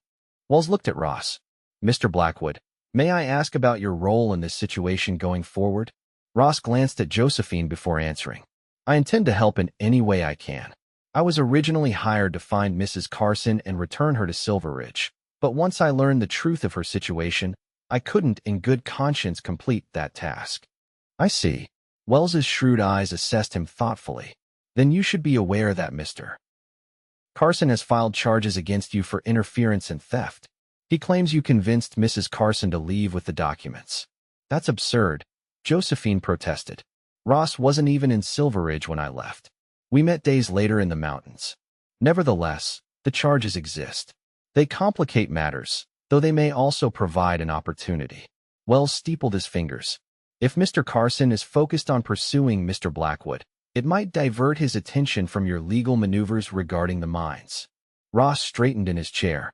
Wells looked at Ross. Mr. Blackwood, may I ask about your role in this situation going forward? Ross glanced at Josephine before answering. I intend to help in any way I can. I was originally hired to find Mrs. Carson and return her to Silver Ridge, but once I learned the truth of her situation, I couldn't in good conscience complete that task. I see. Wells's shrewd eyes assessed him thoughtfully. Then you should be aware that Mr. Carson has filed charges against you for interference and theft. He claims you convinced Mrs. Carson to leave with the documents. That's absurd, Josephine protested. Ross wasn't even in Silver Ridge when I left. We met days later in the mountains. Nevertheless, the charges exist. They complicate matters, though they may also provide an opportunity. Wells steepled his fingers. If Mr. Carson is focused on pursuing Mr. Blackwood, it might divert his attention from your legal maneuvers regarding the mines. Ross straightened in his chair.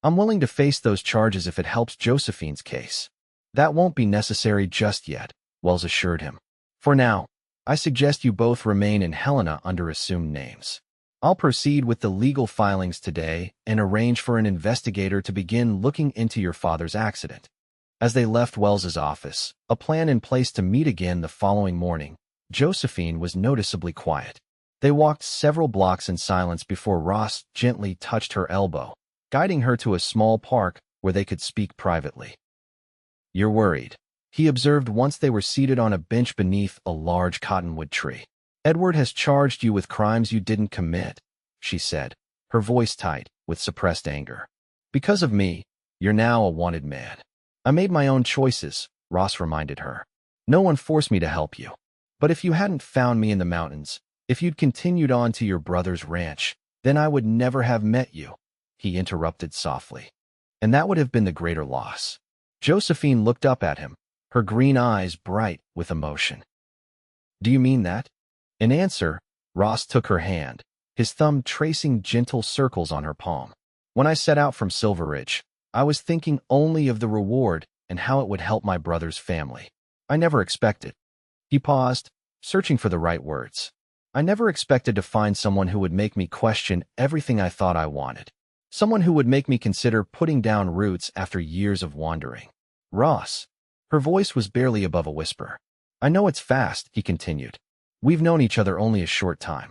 I'm willing to face those charges if it helps Josephine's case. That won't be necessary just yet, Wells assured him. For now, I suggest you both remain in Helena under assumed names. I'll proceed with the legal filings today and arrange for an investigator to begin looking into your father's accident. As they left Wells's office, a plan in place to meet again the following morning, Josephine was noticeably quiet. They walked several blocks in silence before Ross gently touched her elbow, guiding her to a small park where they could speak privately. You're worried, he observed once they were seated on a bench beneath a large cottonwood tree. Edward has charged you with crimes you didn't commit, she said, her voice tight with suppressed anger. Because of me, you're now a wanted man. I made my own choices, Ross reminded her. No one forced me to help you. But if you hadn't found me in the mountains, if you'd continued on to your brother's ranch, then I would never have met you, he interrupted softly. And that would have been the greater loss. Josephine looked up at him, her green eyes bright with emotion. Do you mean that? In answer, Ross took her hand, his thumb tracing gentle circles on her palm. When I set out from Silver Ridge, I was thinking only of the reward and how it would help my brother's family. I never expected. He paused, searching for the right words. I never expected to find someone who would make me question everything I thought I wanted. Someone who would make me consider putting down roots after years of wandering. Ross. Her voice was barely above a whisper. I know it's fast, he continued. We've known each other only a short time.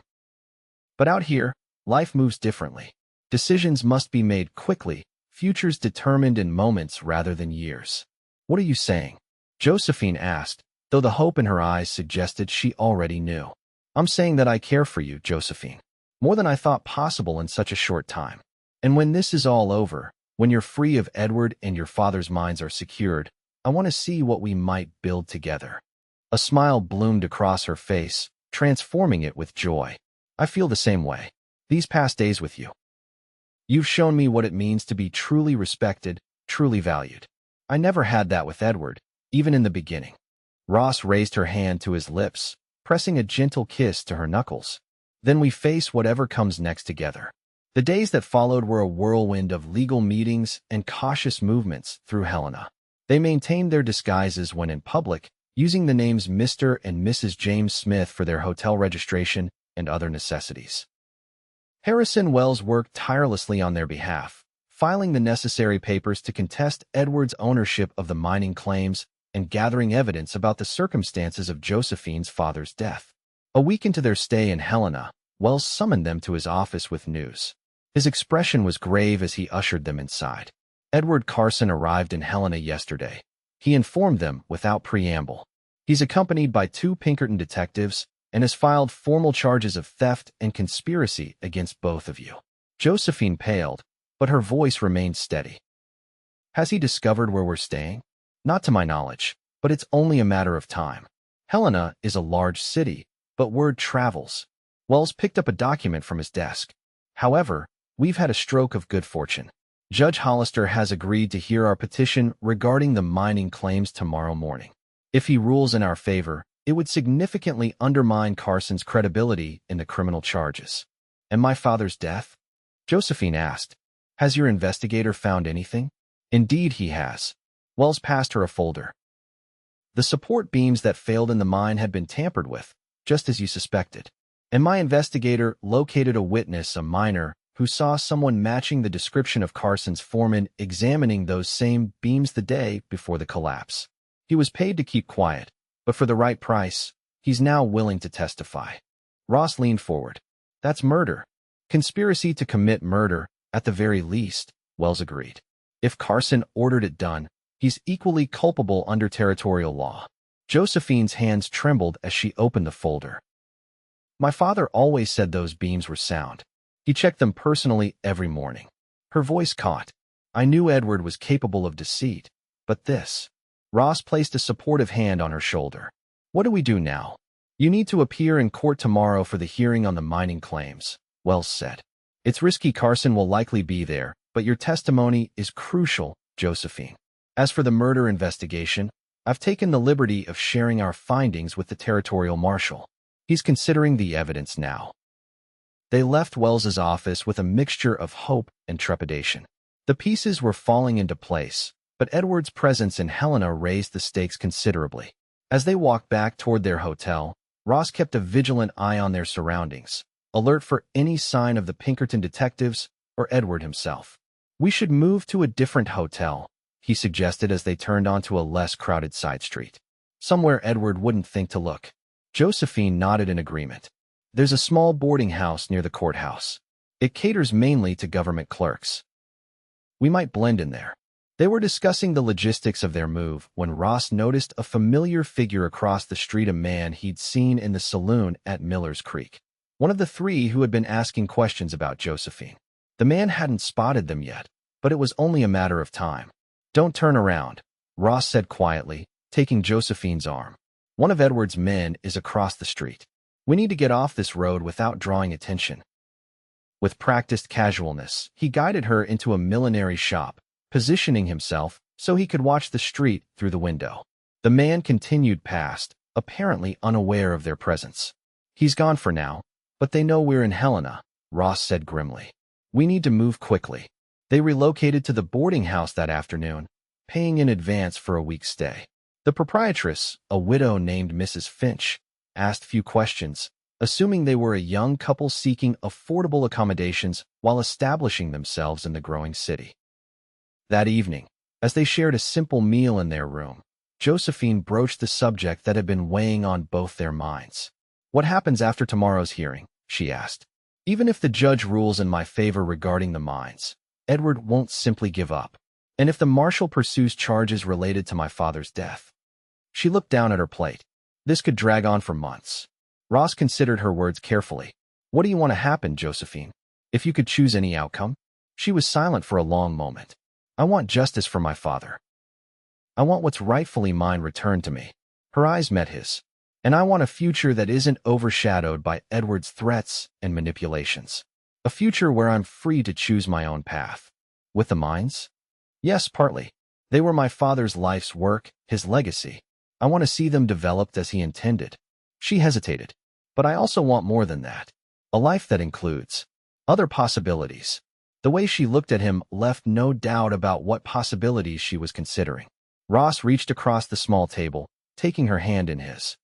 But out here, life moves differently. Decisions must be made quickly, futures determined in moments rather than years. What are you saying? Josephine asked, though the hope in her eyes suggested she already knew. I'm saying that I care for you, Josephine, more than I thought possible in such a short time. And when this is all over, when you're free of Edward and your father's minds are secured, I want to see what we might build together. A smile bloomed across her face, transforming it with joy. I feel the same way. These past days with you. You've shown me what it means to be truly respected, truly valued. I never had that with Edward, even in the beginning. Ross raised her hand to his lips, pressing a gentle kiss to her knuckles. Then we face whatever comes next together. The days that followed were a whirlwind of legal meetings and cautious movements through Helena. They maintained their disguises when in public, using the names Mr. and Mrs. James Smith for their hotel registration and other necessities. Harrison Wells worked tirelessly on their behalf, filing the necessary papers to contest Edward's ownership of the mining claims and gathering evidence about the circumstances of Josephine's father's death. A week into their stay in Helena, Wells summoned them to his office with news. His expression was grave as he ushered them inside. Edward Carson arrived in Helena yesterday. He informed them without preamble. He's accompanied by 2 Pinkerton detectives and has filed formal charges of theft and conspiracy against both of you. Josephine paled, but her voice remained steady. Has he discovered where we're staying? Not to my knowledge, but it's only a matter of time. Helena is a large city, but word travels. Wells picked up a document from his desk. However, we've had a stroke of good fortune. Judge Hollister has agreed to hear our petition regarding the mining claims tomorrow morning. If he rules in our favor, it would significantly undermine Carson's credibility in the criminal charges. And my father's death? Josephine asked. Has your investigator found anything? Indeed he has. Wells passed her a folder. The support beams that failed in the mine had been tampered with, just as you suspected. And my investigator located a witness, a miner, who saw someone matching the description of Carson's foreman examining those same beams the day before the collapse. He was paid to keep quiet, but for the right price, he's now willing to testify. Ross leaned forward. That's murder. Conspiracy to commit murder, at the very least, Wells agreed. If Carson ordered it done, he's equally culpable under territorial law. Josephine's hands trembled as she opened the folder. My father always said those beams were sound. He checked them personally every morning. Her voice caught. I knew Edward was capable of deceit, but this. Ross placed a supportive hand on her shoulder. What do we do now? You need to appear in court tomorrow for the hearing on the mining claims, Wells said. It's risky. Carson will likely be there, but your testimony is crucial, Josephine. As for the murder investigation, I've taken the liberty of sharing our findings with the territorial marshal. He's considering the evidence now. They left Wells's office with a mixture of hope and trepidation. The pieces were falling into place, but Edward's presence in Helena raised the stakes considerably. As they walked back toward their hotel, Ross kept a vigilant eye on their surroundings, alert for any sign of the Pinkerton detectives or Edward himself. We should move to a different hotel, he suggested as they turned onto a less crowded side street. Somewhere Edward wouldn't think to look. Josephine nodded in agreement. There's a small boarding house near the courthouse. It caters mainly to government clerks. We might blend in there. They were discussing the logistics of their move when Ross noticed a familiar figure across the street, a man he'd seen in the saloon at Miller's Creek. One of the three who had been asking questions about Josephine. The man hadn't spotted them yet, but it was only a matter of time. Don't turn around, Ross said quietly, taking Josephine's arm. One of Edward's men is across the street. We need to get off this road without drawing attention. With practiced casualness, he guided her into a millinery shop, positioning himself so he could watch the street through the window. The man continued past, apparently unaware of their presence. He's gone for now, but they know we're in Helena, Ross said grimly. We need to move quickly. They relocated to the boarding house that afternoon, paying in advance for a week's stay. The proprietress, a widow named Mrs. Finch, asked few questions, assuming they were a young couple seeking affordable accommodations while establishing themselves in the growing city. That evening, as they shared a simple meal in their room, Josephine broached the subject that had been weighing on both their minds. What happens after tomorrow's hearing? She asked. Even if the judge rules in my favor regarding the mines, Edward won't simply give up. And if the marshal pursues charges related to my father's death? She looked down at her plate. This could drag on for months. Ross considered her words carefully. What do you want to happen, Josephine? If you could choose any outcome? She was silent for a long moment. I want justice for my father. I want what's rightfully mine returned to me. Her eyes met his. And I want a future that isn't overshadowed by Edward's threats and manipulations. A future where I'm free to choose my own path. With the mines? Yes, partly. They were my father's life's work, his legacy. I want to see them developed as he intended. She hesitated. But I also want more than that. A life that includes other possibilities. The way she looked at him left no doubt about what possibilities she was considering. Ross reached across the small table, taking her hand in his.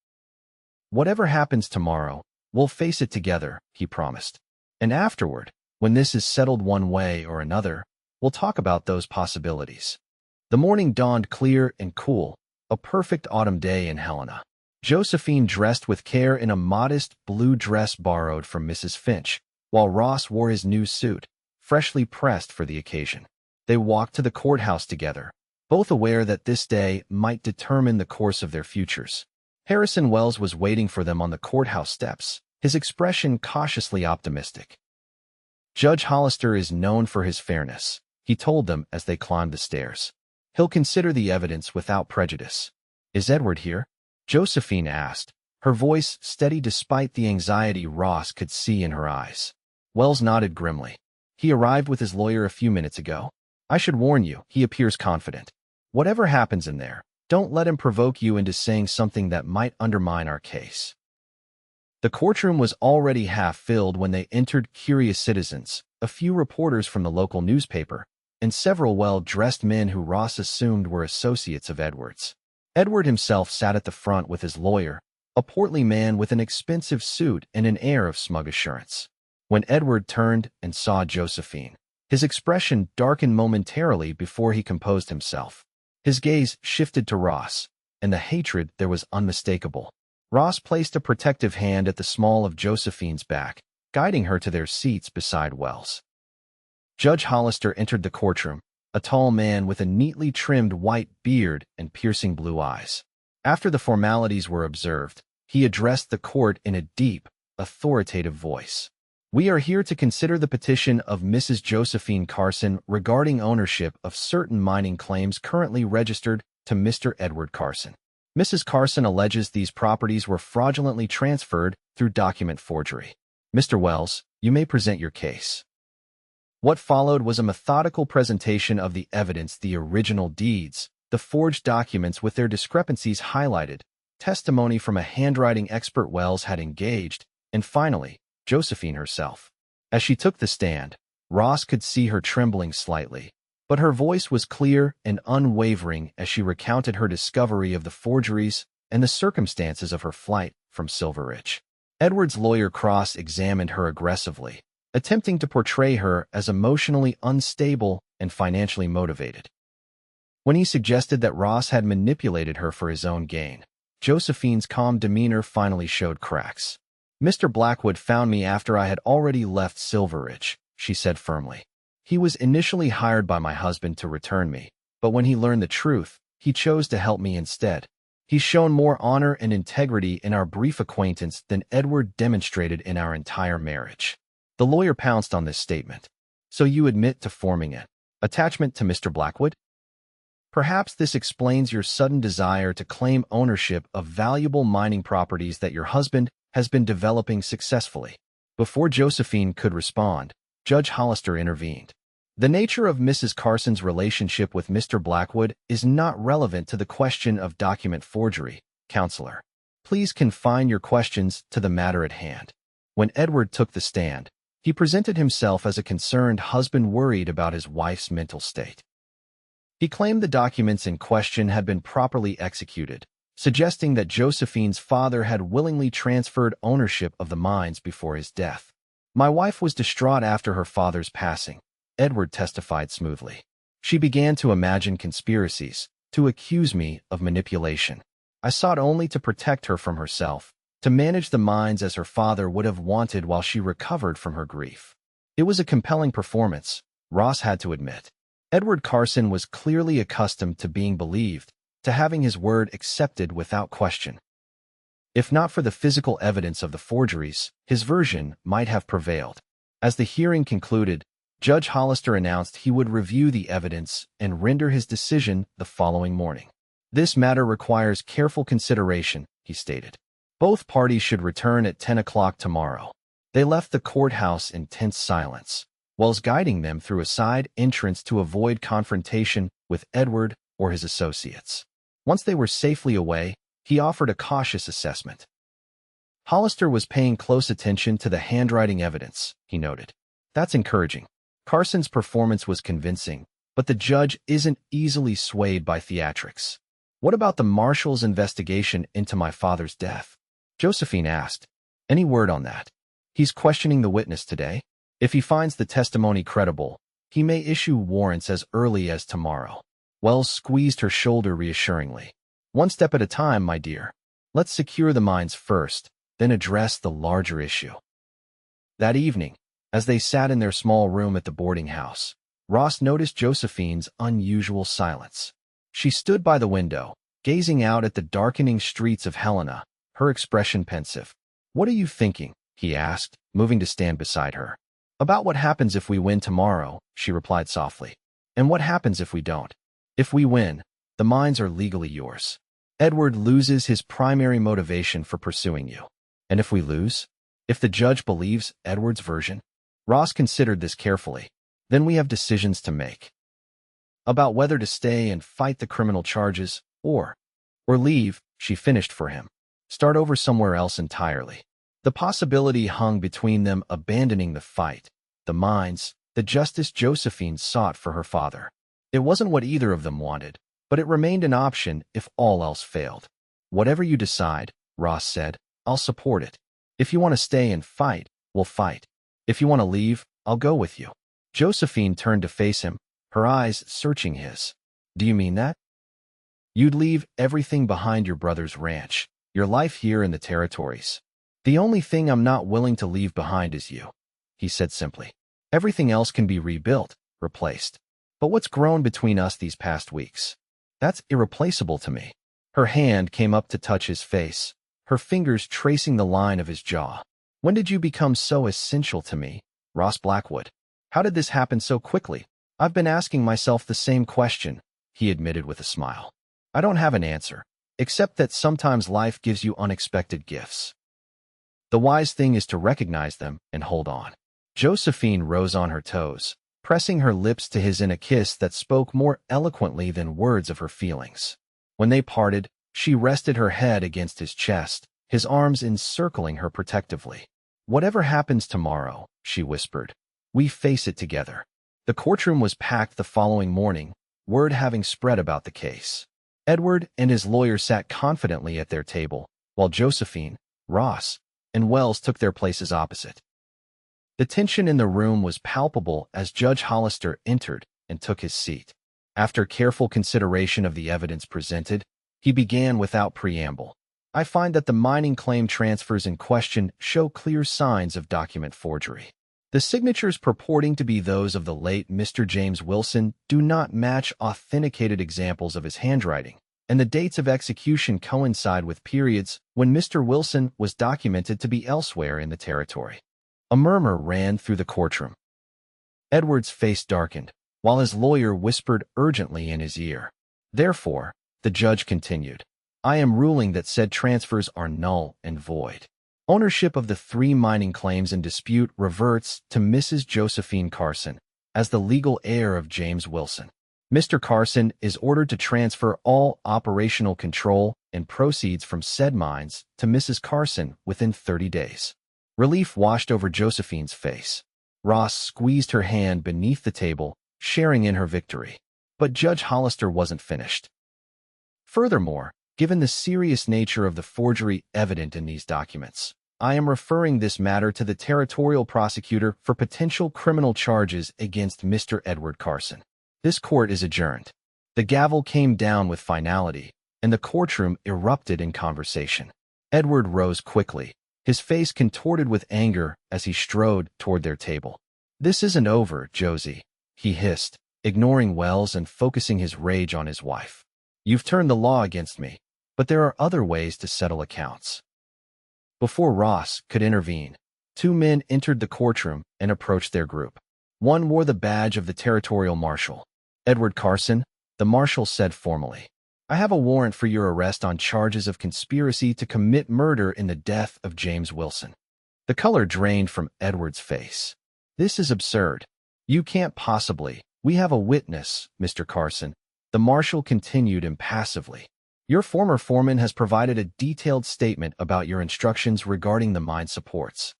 Whatever happens tomorrow, we'll face it together, he promised. And afterward, when this is settled one way or another, we'll talk about those possibilities. The morning dawned clear and cool, a perfect autumn day in Helena. Josephine dressed with care in a modest blue dress borrowed from Mrs. Finch, while Ross wore his new suit, freshly pressed for the occasion. They walked to the courthouse together, both aware that this day might determine the course of their futures. Harrison Wells was waiting for them on the courthouse steps, his expression cautiously optimistic. Judge Hollister is known for his fairness, he told them as they climbed the stairs. He'll consider the evidence without prejudice. Is Edward here? Josephine asked, her voice steady despite the anxiety Ross could see in her eyes. Wells nodded grimly. He arrived with his lawyer a few minutes ago. I should warn you, he appears confident. Whatever happens in there, don't let him provoke you into saying something that might undermine our case. The courtroom was already half filled when they entered. Curious citizens, a few reporters from the local newspaper, and several well-dressed men who Ross assumed were associates of Edward's. Edward himself sat at the front with his lawyer, a portly man with an expensive suit and an air of smug assurance. When Edward turned and saw Josephine, his expression darkened momentarily before he composed himself. His gaze shifted to Ross, and the hatred there was unmistakable. Ross placed a protective hand at the small of Josephine's back, guiding her to their seats beside Wells. Judge Hollister entered the courtroom, a tall man with a neatly trimmed white beard and piercing blue eyes. After the formalities were observed, he addressed the court in a deep, authoritative voice. We are here to consider the petition of Mrs. Josephine Carson regarding ownership of certain mining claims currently registered to Mr. Edward Carson. Mrs. Carson alleges these properties were fraudulently transferred through document forgery. Mr. Wells, you may present your case. What followed was a methodical presentation of the evidence: the original deeds, the forged documents with their discrepancies highlighted, testimony from a handwriting expert Wells had engaged, and finally, Josephine herself. As she took the stand, Ross could see her trembling slightly, but her voice was clear and unwavering as she recounted her discovery of the forgeries and the circumstances of her flight from Silver Ridge. Edward's lawyer cross-examined her aggressively, attempting to portray her as emotionally unstable and financially motivated. When he suggested that Ross had manipulated her for his own gain, Josephine's calm demeanor finally showed cracks. Mr. Blackwood found me after I had already left Silver Ridge, she said firmly. He was initially hired by my husband to return me, but when he learned the truth, he chose to help me instead. He's shown more honor and integrity in our brief acquaintance than Edward demonstrated in our entire marriage. The lawyer pounced on this statement. So you admit to forming an attachment to Mr. Blackwood? Perhaps this explains your sudden desire to claim ownership of valuable mining properties that your husband has been developing successfully. Before Josephine could respond, Judge Hollister intervened. The nature of Mrs. Carson's relationship with Mr. Blackwood is not relevant to the question of document forgery, Counselor. Please confine your questions to the matter at hand. When Edward took the stand, he presented himself as a concerned husband worried about his wife's mental state. He claimed the documents in question had been properly executed, suggesting that Josephine's father had willingly transferred ownership of the mines before his death. My wife was distraught after her father's passing, Edward testified smoothly. She began to imagine conspiracies, to accuse me of manipulation. I sought only to protect her from herself, to manage the mines as her father would have wanted while she recovered from her grief. It was a compelling performance, Ross had to admit. Edward Carson was clearly accustomed to being believed, to having his word accepted without question. If not for the physical evidence of the forgeries, his version might have prevailed. As the hearing concluded, Judge Hollister announced he would review the evidence and render his decision the following morning. This matter requires careful consideration, he stated. Both parties should return at 10 o'clock tomorrow. They left the courthouse in tense silence, Wells guiding them through a side entrance to avoid confrontation with Edward or his associates. Once they were safely away, he offered a cautious assessment. Hollister was paying close attention to the handwriting evidence, he noted. That's encouraging. Carson's performance was convincing, but the judge isn't easily swayed by theatrics. What about the marshal's investigation into my father's death? Josephine asked. Any word on that? He's questioning the witness today. If he finds the testimony credible, he may issue warrants as early as tomorrow. Wells squeezed her shoulder reassuringly. One step at a time, my dear. Let's secure the mines first, then address the larger issue. That evening, as they sat in their small room at the boarding house, Ross noticed Josephine's unusual silence. She stood by the window, gazing out at the darkening streets of Helena, her expression pensive. What are you thinking? He asked, moving to stand beside her. About what happens if we win tomorrow, she replied softly. And what happens if we don't? If we win, the mines are legally yours. Edward loses his primary motivation for pursuing you. And if we lose? If the judge believes Edward's version? Ross considered this carefully. Then we have decisions to make. About whether to stay and fight the criminal charges, or leave, she finished for him. Start over somewhere else entirely. The possibility hung between them abandoning the fight, the mines, the justice Josephine sought for her father. It wasn't what either of them wanted, but it remained an option if all else failed. Whatever you decide, Ross said, I'll support it. If you want to stay and fight, we'll fight. If you want to leave, I'll go with you. Josephine turned to face him, her eyes searching his. Do you mean that? You'd leave everything behind, your brother's ranch, your life here in the territories. The only thing I'm not willing to leave behind is you, he said simply. Everything else can be rebuilt, replaced. But what's grown between us these past weeks? That's irreplaceable to me. Her hand came up to touch his face, her fingers tracing the line of his jaw. When did you become so essential to me, Ross Blackwood? How did this happen so quickly? I've been asking myself the same question, he admitted with a smile. I don't have an answer, except that sometimes life gives you unexpected gifts. The wise thing is to recognize them and hold on. Josephine rose on her toes, pressing her lips to his in a kiss that spoke more eloquently than words of her feelings. When they parted, she rested her head against his chest, his arms encircling her protectively. Whatever happens tomorrow, she whispered, we face it together. The courtroom was packed the following morning, word having spread about the case. Edward and his lawyer sat confidently at their table, while Josephine, Ross, and Wells took their places opposite. The tension in the room was palpable as Judge Hollister entered and took his seat. After careful consideration of the evidence presented, he began without preamble. I find that the mining claim transfers in question show clear signs of document forgery. The signatures purporting to be those of the late Mr. James Wilson do not match authenticated examples of his handwriting, and the dates of execution coincide with periods when Mr. Wilson was documented to be elsewhere in the territory. A murmur ran through the courtroom. Edward's face darkened, while his lawyer whispered urgently in his ear. Therefore, the judge continued, I am ruling that said transfers are null and void. Ownership of the 3 mining claims in dispute reverts to Mrs. Josephine Carson as the legal heir of James Wilson. Mr. Carson is ordered to transfer all operational control and proceeds from said mines to Mrs. Carson within 30 days. Relief washed over Josephine's face. Ross squeezed her hand beneath the table, sharing in her victory. But Judge Hollister wasn't finished. Furthermore, given the serious nature of the forgery evident in these documents, I am referring this matter to the territorial prosecutor for potential criminal charges against Mr. Edward Carson. This court is adjourned. The gavel came down with finality, and the courtroom erupted in conversation. Edward rose quickly, his face contorted with anger as he strode toward their table. This isn't over, Josie, he hissed, ignoring Wells and focusing his rage on his wife. You've turned the law against me, but there are other ways to settle accounts. Before Ross could intervene, 2 men entered the courtroom and approached their group. One wore the badge of the territorial marshal. Edward Carson, the marshal said formally, I have a warrant for your arrest on charges of conspiracy to commit murder in the death of James Wilson. The color drained from Edward's face. This is absurd. You can't possibly. We have a witness, Mr. Carson. The marshal continued impassively. Your former foreman has provided a detailed statement about your instructions regarding the mine supports.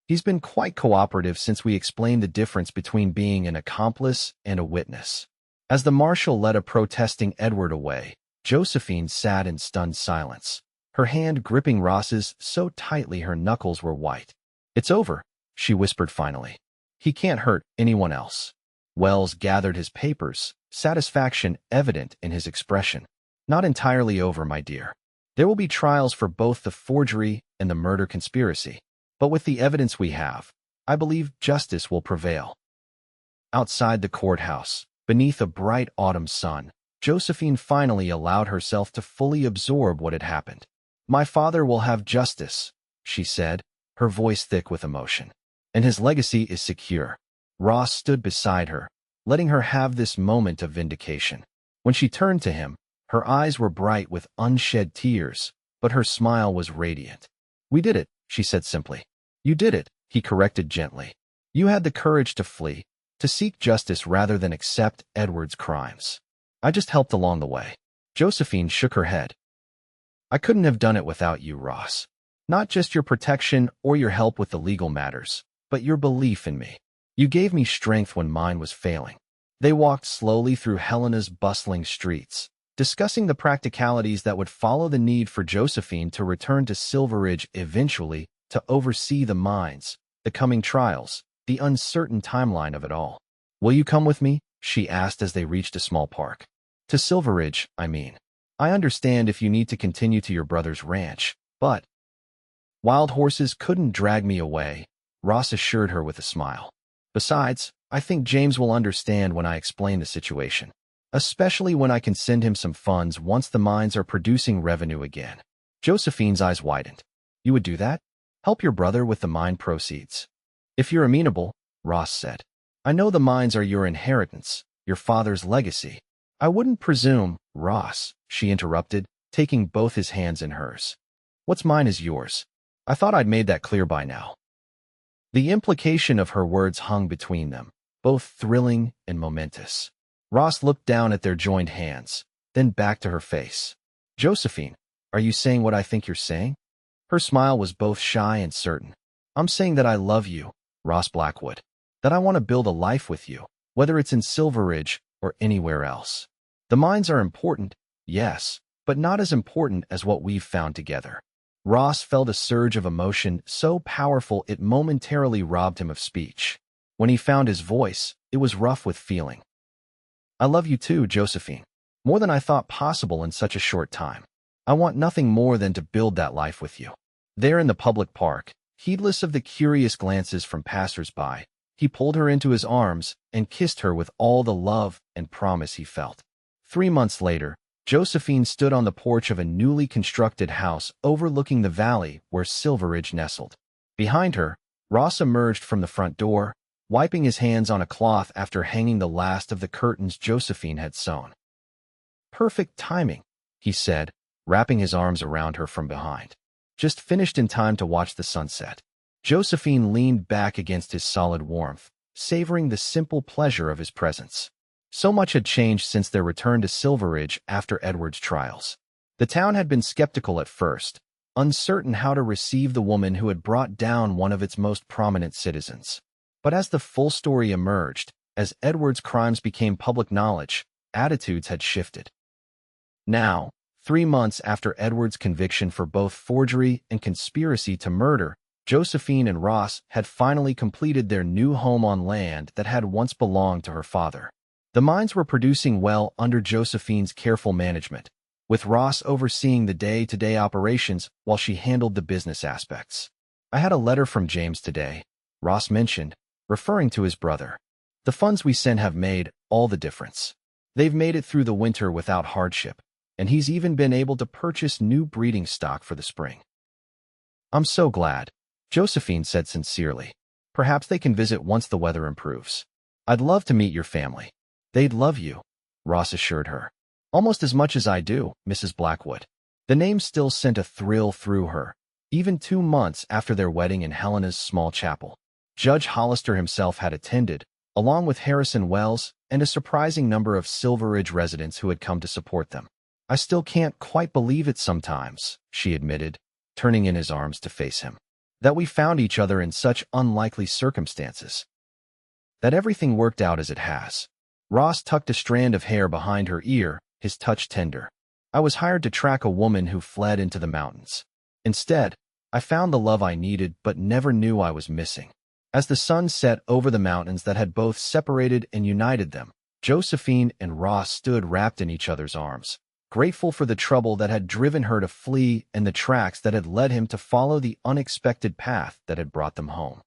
He's been quite cooperative since we explained the difference between being an accomplice and a witness. As the marshal led a protesting Edward away, Josephine sat in stunned silence, her hand gripping Ross's so tightly her knuckles were white. It's over, she whispered finally. He can't hurt anyone else. Wells gathered his papers, satisfaction evident in his expression. Not entirely over, my dear. There will be trials for both the forgery and the murder conspiracy. But with the evidence we have, I believe justice will prevail. Outside the courthouse, beneath a bright autumn sun, Josephine finally allowed herself to fully absorb what had happened. My father will have justice, she said, her voice thick with emotion. And his legacy is secure. Ross stood beside her, letting her have this moment of vindication. When she turned to him, her eyes were bright with unshed tears, but her smile was radiant. "We did it," she said simply. "You did it," he corrected gently. "You had the courage to flee, to seek justice rather than accept Edward's crimes. I just helped along the way." Josephine shook her head. "I couldn't have done it without you, Ross. Not just your protection or your help with the legal matters, but your belief in me. You gave me strength when mine was failing." They walked slowly through Helena's bustling streets, discussing the practicalities that would follow the need for Josephine to return to Silver Ridge eventually to oversee the mines, the coming trials, the uncertain timeline of it all. "Will you come with me?" she asked as they reached a small park. "To Silver Ridge, I mean. I understand if you need to continue to your brother's ranch, but—" "Wild horses couldn't drag me away," Ross assured her with a smile. "Besides, I think James will understand when I explain the situation, especially when I can send him some funds once the mines are producing revenue again." Josephine's eyes widened. "You would do that? Help your brother with the mine proceeds?" "If you're amenable," Ross said. "I know the mines are your inheritance, your father's legacy." "I wouldn't presume, Ross," she interrupted, taking both his hands in hers. "What's mine is yours. I thought I'd made that clear by now." The implication of her words hung between them, both thrilling and momentous. Ross looked down at their joined hands, then back to her face. "Josephine, are you saying what I think you're saying?" Her smile was both shy and certain. "I'm saying that I love you, Ross Blackwood, that I want to build a life with you, whether it's in Silver Ridge or anywhere else. The mines are important, yes, but not as important as what we've found together." Ross felt a surge of emotion so powerful it momentarily robbed him of speech. When he found his voice, it was rough with feeling. "I love you too, Josephine, more than I thought possible in such a short time. I want nothing more than to build that life with you." There in the public park, heedless of the curious glances from passers-by, he pulled her into his arms and kissed her with all the love and promise he felt. 3 months later, Josephine stood on the porch of a newly constructed house overlooking the valley where Silver Ridge nestled. Behind her, Ross emerged from the front door, wiping his hands on a cloth after hanging the last of the curtains Josephine had sewn. "Perfect timing," he said, wrapping his arms around her from behind. "Just finished in time to watch the sunset." Josephine leaned back against his solid warmth, savoring the simple pleasure of his presence. So much had changed since their return to Silver Ridge after Edward's trials. The town had been skeptical at first, uncertain how to receive the woman who had brought down one of its most prominent citizens. But as the full story emerged, as Edward's crimes became public knowledge, attitudes had shifted. Now, 3 months after Edward's conviction for both forgery and conspiracy to murder, Josephine and Ross had finally completed their new home on land that had once belonged to her father. The mines were producing well under Josephine's careful management, with Ross overseeing the day-to-day operations while she handled the business aspects. "I had a letter from James today," Ross mentioned, referring to his brother. "The funds we sent have made all the difference. They've made it through the winter without hardship, and he's even been able to purchase new breeding stock for the spring." "I'm so glad," Josephine said sincerely. "Perhaps they can visit once the weather improves. I'd love to meet your family." "They'd love you," Ross assured her. "Almost as much as I do, Mrs. Blackwood." The name still sent a thrill through her, even 2 months after their wedding in Helena's small chapel. Judge Hollister himself had attended, along with Harrison Wells and a surprising number of Silver Ridge residents who had come to support them. "I still can't quite believe it sometimes," she admitted, turning in his arms to face him. "That we found each other in such unlikely circumstances. That everything worked out as it has." Ross tucked a strand of hair behind her ear, his touch tender. "I was hired to track a woman who fled into the mountains. Instead, I found the love I needed but never knew I was missing." As the sun set over the mountains that had both separated and united them, Josephine and Ross stood wrapped in each other's arms, grateful for the trouble that had driven her to flee and the tracks that had led him to follow the unexpected path that had brought them home.